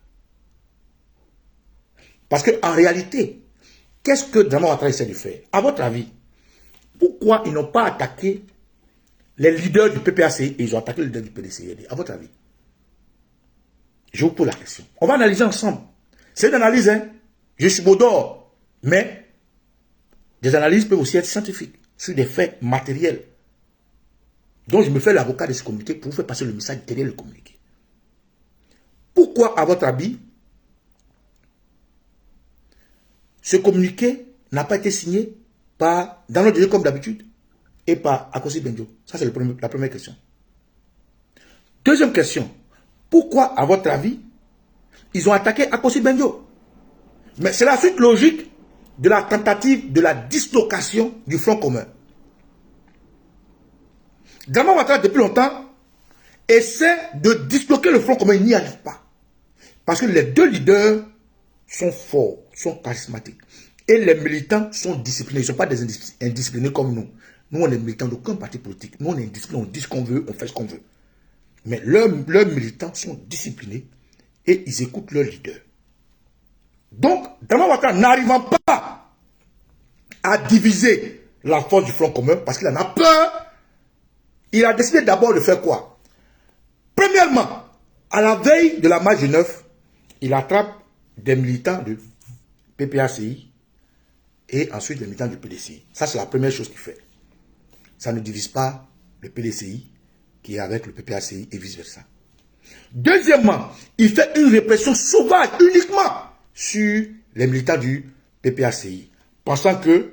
Parce qu'en réalité, qu'est-ce que Draman Ouattara essaie de faire? À votre avis, pourquoi ils n'ont pas attaqué les leaders du PPACI et ils ont attaqué les leaders du PDCI-RDA? À votre avis? Je vous pose la question. On va analyser ensemble. C'est une analyse, hein. Je suis beau d'or. Mais des analyses peuvent aussi être scientifiques, sur des faits matériels. Donc je me fais l'avocat de ce communiqué pour vous faire passer le message derrière le communiqué. Pourquoi, à votre avis, ce communiqué n'a pas été signé par, dans notre lieu comme d'habitude, et par Akossi Benjo? Ça, c'est la première question. Deuxième question. Pourquoi, à votre avis, ils ont attaqué Akossi Benjo? Mais c'est la suite logique de la tentative de la dislocation du Front commun. Draman Ouattara, depuis longtemps, essaie de disloquer le Front commun. Il n'y arrive pas. Parce que les deux leaders sont forts, sont charismatiques. Et les militants sont disciplinés. Ils ne sont pas des indisciplinés comme nous. Nous, on est militants d'aucun parti politique. Nous, on est indisciplinés, on dit ce qu'on veut, on fait ce qu'on veut. Mais leurs militants sont disciplinés et ils écoutent leurs leaders. Donc, Draman Ouattara, n'arrivant pas à diviser la force du Front commun, parce qu'il en a peur, il a décidé d'abord de faire quoi? Premièrement, à la veille de la marche du 9, il attrape des militants du PPACI et ensuite des militants du PDCI. Ça, c'est la première chose qu'il fait. Ça ne divise pas le PDCI qui est avec le PPACI et vice-versa. Deuxièmement, il fait une répression sauvage uniquement sur les militants du PPACI, pensant que,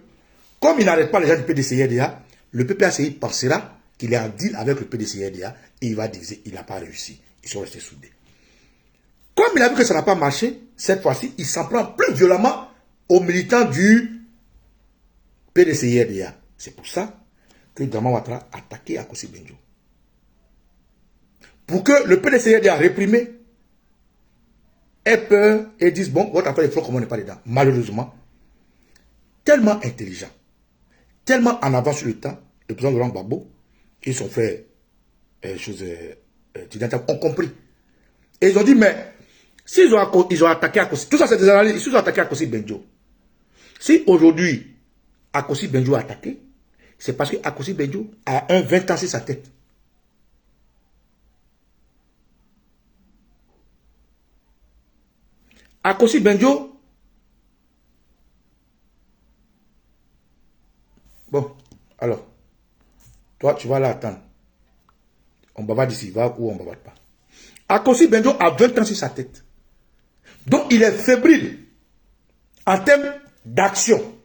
comme il n'arrête pas les gens du PDCI-RDA, le PPACI pensera qu'il est en deal avec le PDCI-RDA et il va diviser. Il n'a pas réussi. Ils sont restés soudés. Comme il a vu que ça n'a pas marché, cette fois-ci, il s'en prend plus violemment aux militants du PDCI-RDA. C'est pour ça que Draman Ouattara a attaqué Akossi Benjo. Pour que le PDCI-RDA réprimé ait peur et dise, bon, votre affaire de Front commun n'est pas dedans. Malheureusement, tellement intelligent, tellement en avance sur le temps, le président Laurent Gbagbo et son frère ont compris. Et ils ont dit, mais s'ils ont attaqué Akossi, tout ça c'est des analyses, ils ont attaqué Akossi Benjo. Si aujourd'hui Akossi Benjo a attaqué, c'est parce que Akossi Benjo a un 20 ans sur sa tête. Akossi Benjo, bon, alors, toi tu vas là attendre. On bavarde d'ici, va ou on ne bavarde pas. Akossi Benjo a 20 ans sur sa tête. Donc il est fébrile en termes d'action.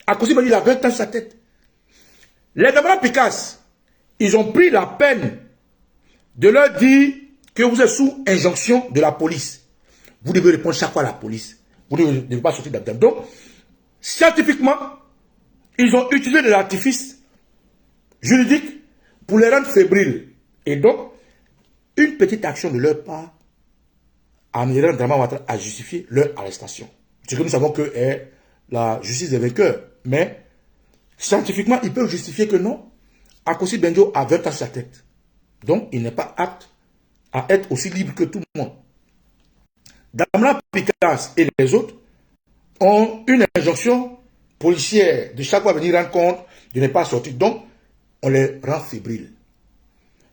Akossi Benjo, il a 20 ans sur sa tête. Les Damara Picasse, ils ont pris la peine de leur dire que vous êtes sous injonction de la police. Vous devez répondre chaque fois à la police. Vous ne devez pas sortir d'abord. Donc, scientifiquement, ils ont utilisé des artifices juridiques pour les rendre fébriles. Et donc, une petite action de leur part amènera Draman Ouattara à justifier leur arrestation. Ce que nous savons que est la justice des vainqueurs. Mais, scientifiquement, ils peuvent justifier que non. Akossi Benjo a 20 ans sur sa tête. Donc, il n'est pas apte à être aussi libre que tout le monde. Damara Picasse et les autres ont une injonction policière de chaque fois venir rendre compte de ne pas sortir. Donc, on les rend fébriles.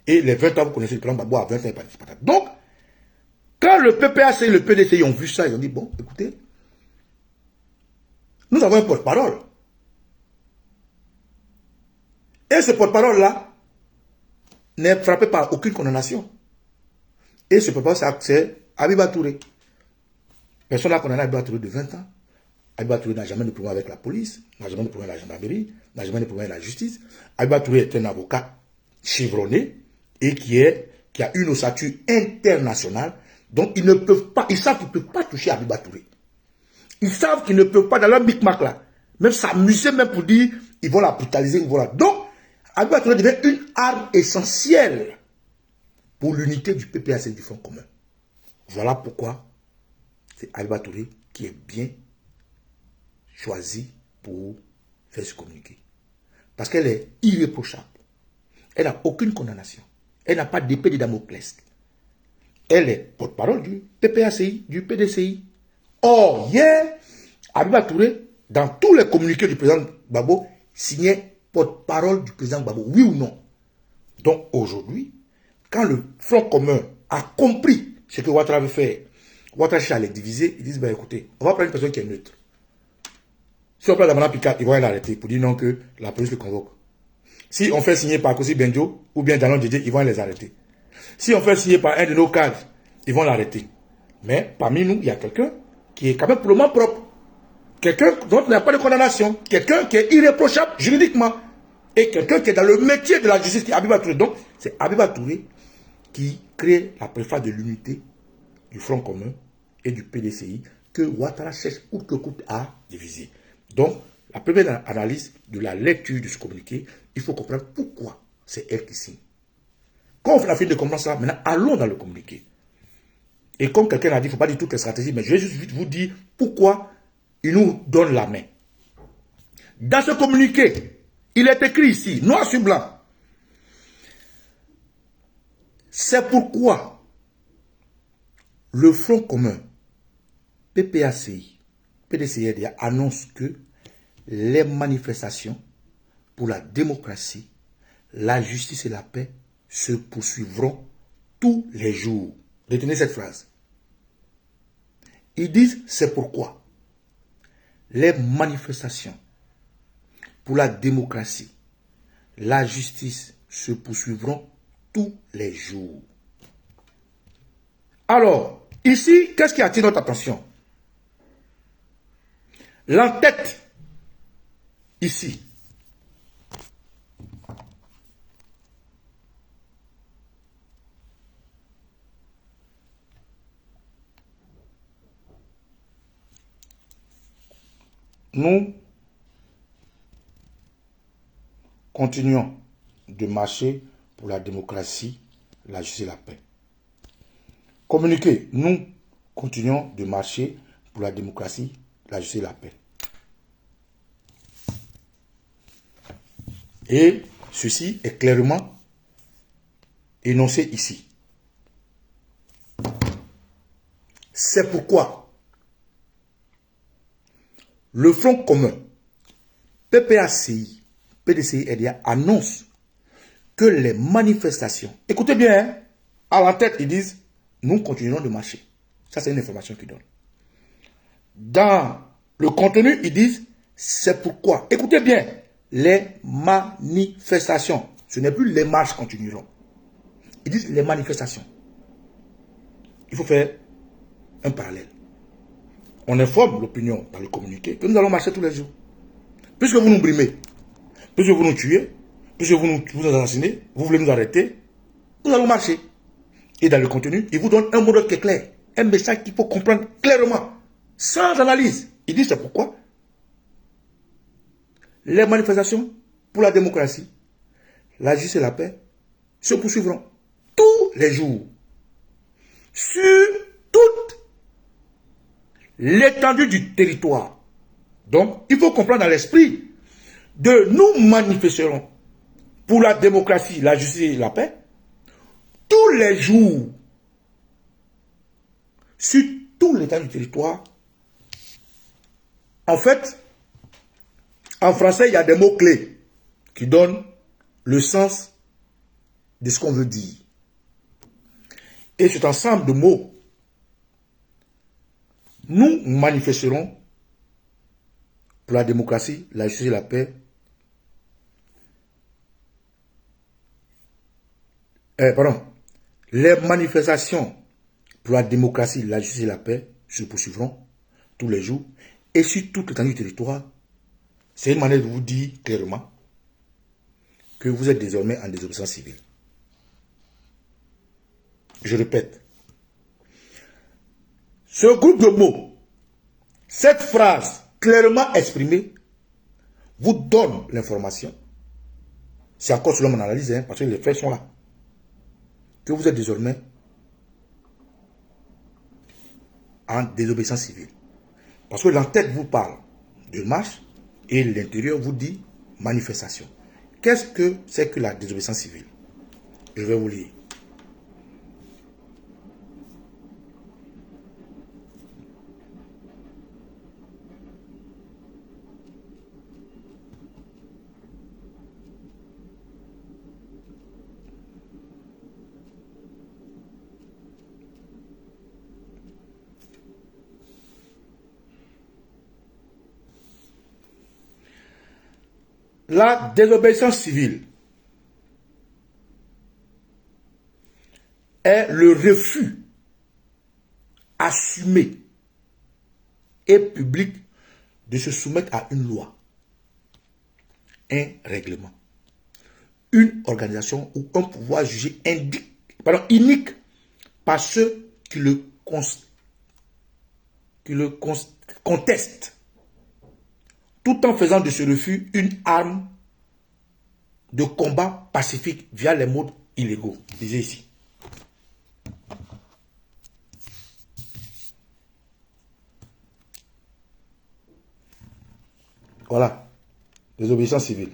Et les 20 ans, vous connaissez le plan Gbagbo à 20 ans, il n'y a pas de patate. Donc, quand le PPAC et le PDCI ont vu ça, ils ont dit, bon, écoutez, nous avons un porte-parole. Et ce porte-parole-là n'est frappé par aucune condamnation. Et ce porte-parole, c'est Abiba Touré. Personne n'a condamné Abiba Touré de 20 ans. Abiba Touré n'a jamais de problème avec la police, n'a jamais de problème avec la gendarmerie, n'a jamais de problème avec la justice. Abiba Touré est un avocat chevronné et qui a une ossature internationale. Donc, ils ne peuvent pas, ils savent qu'ils ne peuvent pas toucher Habiba Touré. Ils savent qu'ils ne peuvent pas, dans leur micmac là, même s'amuser même pour dire, ils vont la brutaliser, ils vont la... Donc, Habiba Touré devient une arme essentielle pour l'unité du PPAC du Front commun. Voilà pourquoi c'est Habiba Touré qui est bien choisi pour faire ce communiqué. Parce qu'elle est irréprochable. Elle n'a aucune condamnation. Elle n'a pas d'épée de Damoclès. Elle est porte-parole du PPACI, du PDCI. Or, hier, Habiba Touré, dans tous les communiqués du président Gbagbo, signait porte-parole du président Gbagbo, oui ou non. Donc aujourd'hui, quand le Front commun a compris ce que Ouattara veut faire, Ouattara cherche à les diviser, ils disent, ben écoutez, on va prendre une personne qui est neutre. Si on prend Damana Picard, ils vont l'arrêter pour dire non que la police le convoque. Si on fait signer par Kossi Benjo ou bien Jalon Djedje, ils vont les arrêter. Si on fait signer par un de nos cadres, ils vont l'arrêter. Mais parmi nous, il y a quelqu'un qui est quand même pour le moment propre. Quelqu'un dont il n'y a pas de condamnation. Quelqu'un qui est irréprochable juridiquement. Et quelqu'un qui est dans le métier de la justice, qui est Habiba Touré. Donc, c'est Habiba Touré qui crée la préface de l'unité du Front commun et du PDCI que Ouattara cherche coûte que coûte à diviser. Donc, la première analyse de la lecture de ce communiqué, il faut comprendre pourquoi c'est elle qui signe. Quand on fait la fin de comprendre ça, maintenant, allons dans le communiqué. Et comme quelqu'un a dit, il ne faut pas dire toutes les stratégies, mais je vais juste vous dire pourquoi il nous donne la main. Dans ce communiqué, il est écrit ici, noir sur blanc. C'est pourquoi le Front commun, PPACI, PDCI annonce que les manifestations pour la démocratie, la justice et la paix se poursuivront tous les jours. Retenez cette phrase. Ils disent c'est pourquoi les manifestations pour la démocratie, la justice se poursuivront tous les jours. Alors, ici, qu'est-ce qui attire notre attention? L'entête, ici, nous continuons de marcher pour la démocratie, la justice et la paix. Communiqué, nous continuons de marcher pour la démocratie, la justice et la paix. Et ceci est clairement énoncé ici. C'est pourquoi le Front commun, PPACI, PDCI, RDA annonce que les manifestations, écoutez bien, hein, à l'entête, ils disent, nous continuerons de marcher. Ça, c'est une information qu'ils donnent. Dans le contenu, ils disent, c'est pourquoi, écoutez bien, les manifestations, ce n'est plus les marches continueront. Ils disent les manifestations. Il faut faire un parallèle. On informe l'opinion dans le communiqué que nous allons marcher tous les jours. Puisque vous nous brimez, puisque vous nous tuez, puisque vous nous assassinez, vous voulez nous arrêter, nous allons marcher. Et dans le contenu, il vous donne un mot qui est clair, un message qu'il faut comprendre clairement, sans analyse. Il dit c'est pourquoi les manifestations pour la démocratie, la justice et la paix se poursuivront tous les jours sur toute l'étendue du territoire. Donc, il faut comprendre dans l'esprit de nous manifesterons pour la démocratie, la justice et la paix tous les jours sur tout l'étendue du territoire. En fait, en français, il y a des mots-clés qui donnent le sens de ce qu'on veut dire. Et cet ensemble de mots, nous manifesterons pour la démocratie, la justice et la paix. Les manifestations pour la démocratie, la justice et la paix se poursuivront tous les jours et sur toute l'étendue du territoire. C'est une manière de vous dire clairement que vous êtes désormais en désobéissance civile. Je répète. Ce groupe de mots, cette phrase clairement exprimée, vous donne l'information. C'est encore selon mon analyse, hein, parce que les faits sont là. Que vous êtes désormais en désobéissance civile. Parce que l'entête vous parle de marche et l'intérieur vous dit manifestation. Qu'est-ce que c'est que la désobéissance civile? Je vais vous lire. La désobéissance civile est le refus assumé et public de se soumettre à une loi, un règlement, une organisation ou un pouvoir jugé unique par ceux qui le contestent, tout en faisant de ce refus une arme de combat pacifique via les modes illégaux. Lisez ici. Voilà. Désobéissance civile.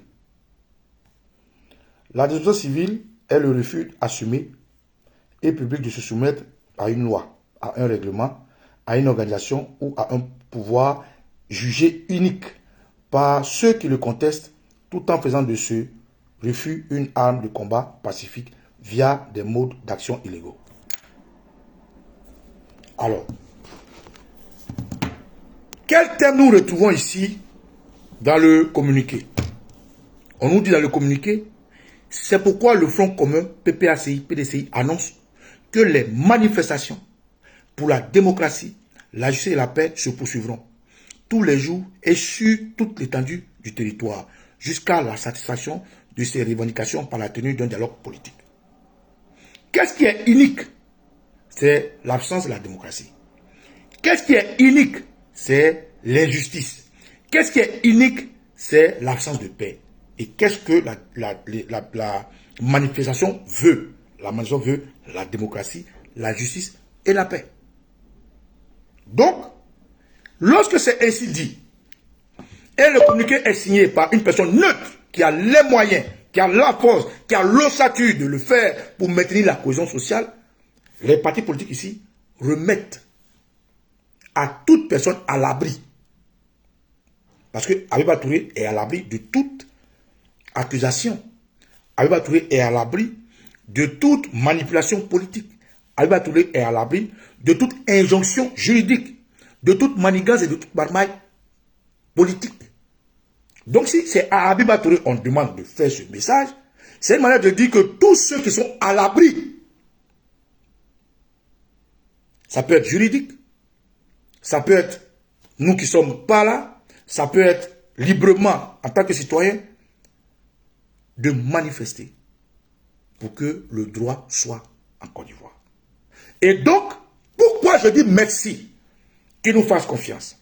La désobéissance civile est le refus assumé et public de se soumettre à une loi, à un règlement, à une organisation ou à un pouvoir jugé unique par ceux qui le contestent, tout en faisant de ce refus une arme de combat pacifique via des modes d'action illégaux. Alors, quel thème nous retrouvons ici dans le communiqué? On nous dit dans le communiqué, c'est pourquoi le Front commun PPACI, PDCI annonce que les manifestations pour la démocratie, la justice et la paix se poursuivront tous les jours et sur toute l'étendue du territoire, jusqu'à la satisfaction de ces revendications par la tenue d'un dialogue politique. Qu'est-ce qui est unique? C'est l'absence de la démocratie. Qu'est-ce qui est unique? C'est l'injustice. Qu'est-ce qui est unique? C'est l'absence de paix. Et qu'est-ce que la manifestation veut? La manifestation veut la démocratie, la justice et la paix. Donc, lorsque c'est ainsi dit, et le communiqué est signé par une personne neutre qui a les moyens, qui a la force, qui a l'ossature de le faire pour maintenir la cohésion sociale, les partis politiques ici remettent à toute personne à l'abri. Parce que Abiba Touré est à l'abri de toute accusation. Abiba Touré est à l'abri de toute manipulation politique. Abiba Touré est à l'abri de toute injonction juridique, de toute manigance et de toute marmaille politique. Donc si c'est à Abiba Touré on demande de faire ce message, c'est une manière de dire que tous ceux qui sont à l'abri, ça peut être juridique, ça peut être nous qui ne sommes pas là, ça peut être librement en tant que citoyen, de manifester pour que le droit soit en Côte d'Ivoire. Et donc, pourquoi je dis merci qu'ils nous fassent confiance?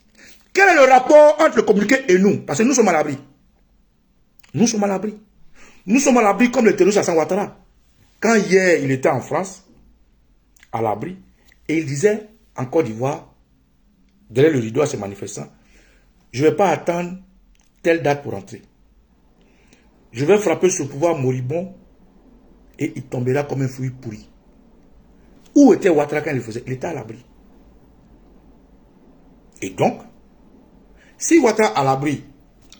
Quel est le rapport entre le communiqué et nous? Parce que nous sommes à l'abri. Nous sommes à l'abri. Nous sommes à l'abri comme le terroriste Hassan Ouattara. Quand hier, il était en France, à l'abri, et il disait en Côte d'Ivoire, derrière le rideau à ses manifestants, je ne vais pas attendre telle date pour entrer. Je vais frapper ce pouvoir moribond et il tombera comme un fruit pourri. Où était Ouattara quand il le faisait? Il était à l'abri. Et donc, si Ouattara à l'abri,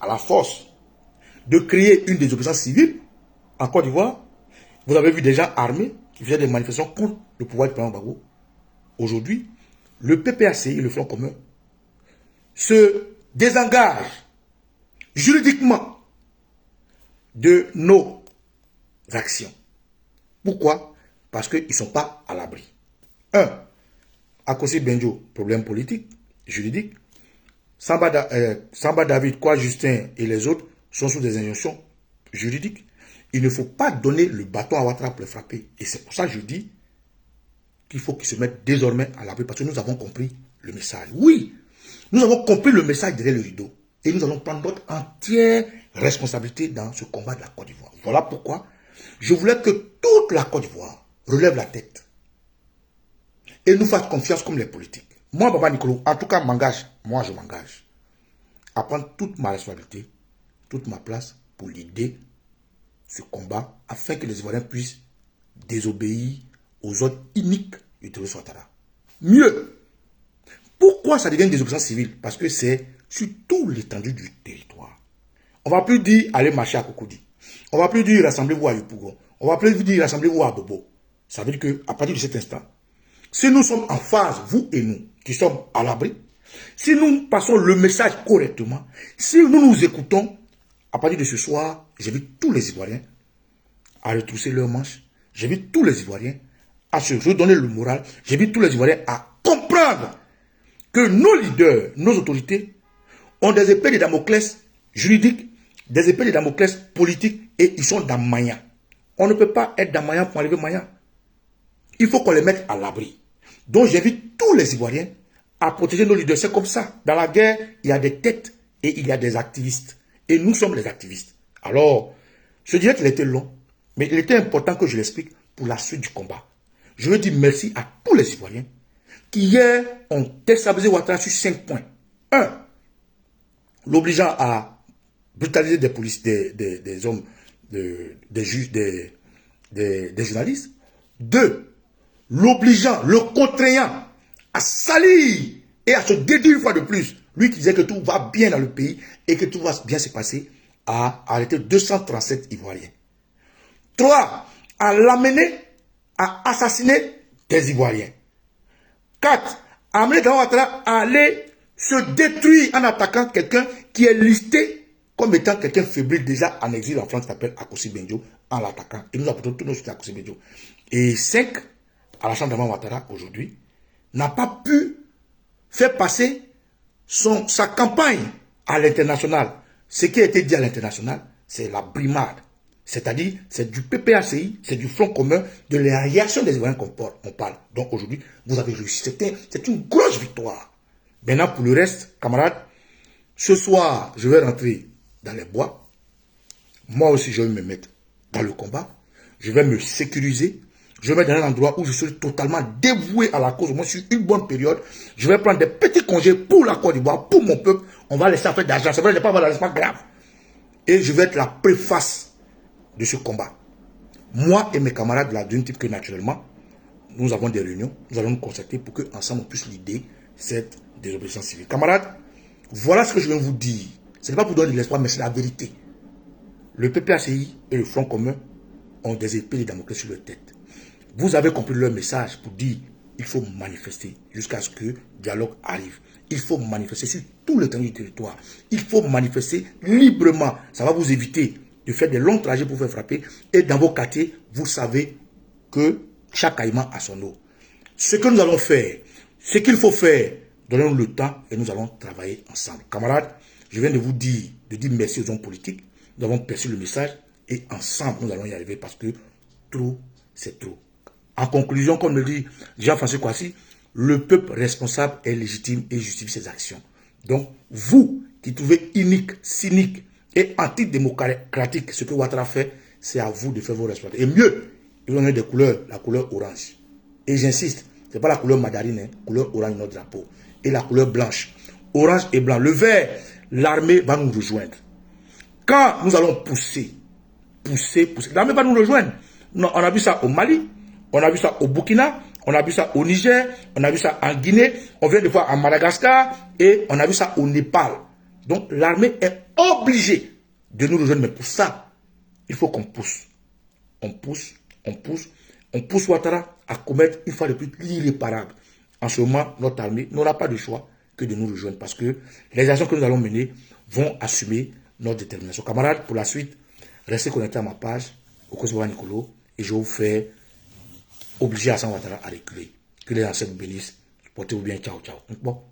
à la force de créer une désobéissance civile en Côte d'Ivoire, vous avez vu des gens armés qui faisaient des manifestations contre le pouvoir du président Gbagbo. Aujourd'hui, le PPACI et le Front commun se désengagent juridiquement de nos actions. Pourquoi? Parce qu'ils ne sont pas à l'abri. 1. Akossi Benjo, problème politique, juridique. Samba David, Kwa Justin et les autres sont sous des injonctions juridiques. Il ne faut pas donner le bâton à Ouattara pour le frapper. Et c'est pour ça que je dis qu'il faut qu'il se mette désormais à l'abri parce que nous avons compris le message. Oui, nous avons compris le message derrière le rideau. Et nous allons prendre notre entière responsabilité dans ce combat de la Côte d'Ivoire. Voilà pourquoi je voulais que toute la Côte d'Ivoire relève la tête et nous fasse confiance comme les politiques. Moi, Baba Nicolo, en tout cas, je m'engage à prendre toute ma responsabilité, toute ma place pour l'idée ce combat afin que les Ivoiriens puissent désobéir aux ordres uniques du terroriste Ouattara. Mieux, pourquoi ça devient une désobéissance civile? Parce que c'est sur tout l'étendue du territoire. On ne va plus dire allez marcher à Cocody. On ne va plus dire rassemblez-vous à Yopougon. On ne va plus dire rassemblez-vous à Bobo. Ça veut dire qu'à partir de cet instant, si nous sommes en phase, vous et nous, qui sommes à l'abri, si nous passons le message correctement, si nous nous écoutons, à partir de ce soir, j'invite tous les Ivoiriens à retrousser leurs manches. J'invite tous les Ivoiriens à se redonner le moral. J'invite tous les Ivoiriens à comprendre que nos leaders, nos autorités, ont des épées de Damoclès juridiques, des épées de Damoclès politiques et ils sont dans Maya. On ne peut pas être dans Maya pour enlever Maya. Il faut qu'on les mette à l'abri. Donc j'invite tous les Ivoiriens à protéger nos leaders. C'est comme ça. Dans la guerre, il y a des têtes et il y a des activistes. Et nous sommes les activistes. Alors, je dirais qu'il était long, mais il était important que je l'explique pour la suite du combat. Je veux dire merci à tous les Ivoiriens qui hier ont déstabilisé Ouattara sur 5 points. 1. L'obligeant à brutaliser des policiers, des hommes, des juges, des journalistes. 2. L'obligeant, le contraignant à salir et à se déduire une fois de plus. Lui qui disait que tout va bien dans le pays et que tout va bien se passer, a arrêté 237 Ivoiriens. 3. À l'amener à assassiner des Ivoiriens. 4. À amener Ouattara à aller se détruire en attaquant quelqu'un qui est listé comme étant quelqu'un fébrile déjà en exil en France qui s'appelle Akossi Benjo en l'attaquant. Et nous apportons tous nos soutiens à Akossi Benjo. Et 5. Alassane Dramane Ouattara aujourd'hui n'a pas pu faire passer sa campagne à l'international. Ce qui a été dit à l'international, c'est la brimade. C'est-à-dire, c'est du PPACI, c'est du Front commun, de la réaction des Ivoiriens qu'on parle. Donc aujourd'hui, vous avez réussi. C'est une grosse victoire. Maintenant, pour le reste, camarades, ce soir, je vais rentrer dans les bois. Moi aussi, je vais me mettre dans le combat. Je vais me sécuriser. Je vais dans un endroit où je serai totalement dévoué à la cause, au moins sur une bonne période. Je vais prendre des petits congés pour la Côte d'Ivoire, pour mon peuple. On va laisser en fait d'argent. C'est vrai, je ne vais pas avoir d'argent, c'est pas grave. Et je vais être la préface de ce combat. Moi et mes camarades de la Dream Team, que naturellement, nous avons des réunions, nous allons nous concerter pour qu'ensemble on puisse l'idée cette désobéissance civile. Camarades, voilà ce que je viens vous dire. Ce n'est pas pour donner de l'espoir, mais c'est la vérité. Le PPACI et le Front commun ont des épées de Damoclès sur leur tête. Vous avez compris leur message pour dire il faut manifester jusqu'à ce que le dialogue arrive. Il faut manifester sur tout le territoire. Il faut manifester librement. Ça va vous éviter de faire des longs trajets pour faire frapper. Et dans vos quartiers, vous savez que chaque caïman a son eau. Ce que nous allons faire, ce qu'il faut faire, donnez-nous le temps et nous allons travailler ensemble. Camarades, je viens de vous dire merci aux hommes politiques. Nous avons perçu le message et ensemble, nous allons y arriver parce que trop, c'est trop. En conclusion, comme le dit Jean-François Kouassi, le peuple responsable est légitime et justifie ses actions. Donc, vous qui trouvez unique, cynique et antidémocratique ce que Ouattara fait, c'est à vous de faire vos responsabilités. Et mieux, il vous donne des couleurs, la couleur orange. Et j'insiste, ce n'est pas la couleur mandarine, hein, couleur orange notre drapeau. Et la couleur blanche. Orange et blanc. Le vert, l'armée va nous rejoindre. Quand nous allons pousser, l'armée va nous rejoindre. On a vu ça au Mali. On a vu ça au Burkina, on a vu ça au Niger, on a vu ça en Guinée, on vient de voir à Madagascar et on a vu ça au Népal. Donc l'armée est obligée de nous rejoindre. Mais pour ça, il faut qu'on pousse. On pousse Ouattara à commettre une fois de plus l'irréparable. En ce moment, notre armée n'aura pas de choix que de nous rejoindre parce que les actions que nous allons mener vont assumer notre détermination. Camarades, pour la suite, restez connectés à ma page, Okossi Baba Nicolo, et je vous fais obligé à Alassane Ouattara à reculer. Que les ancêtres vous bénissent. Portez-vous bien. Ciao, ciao. Bon.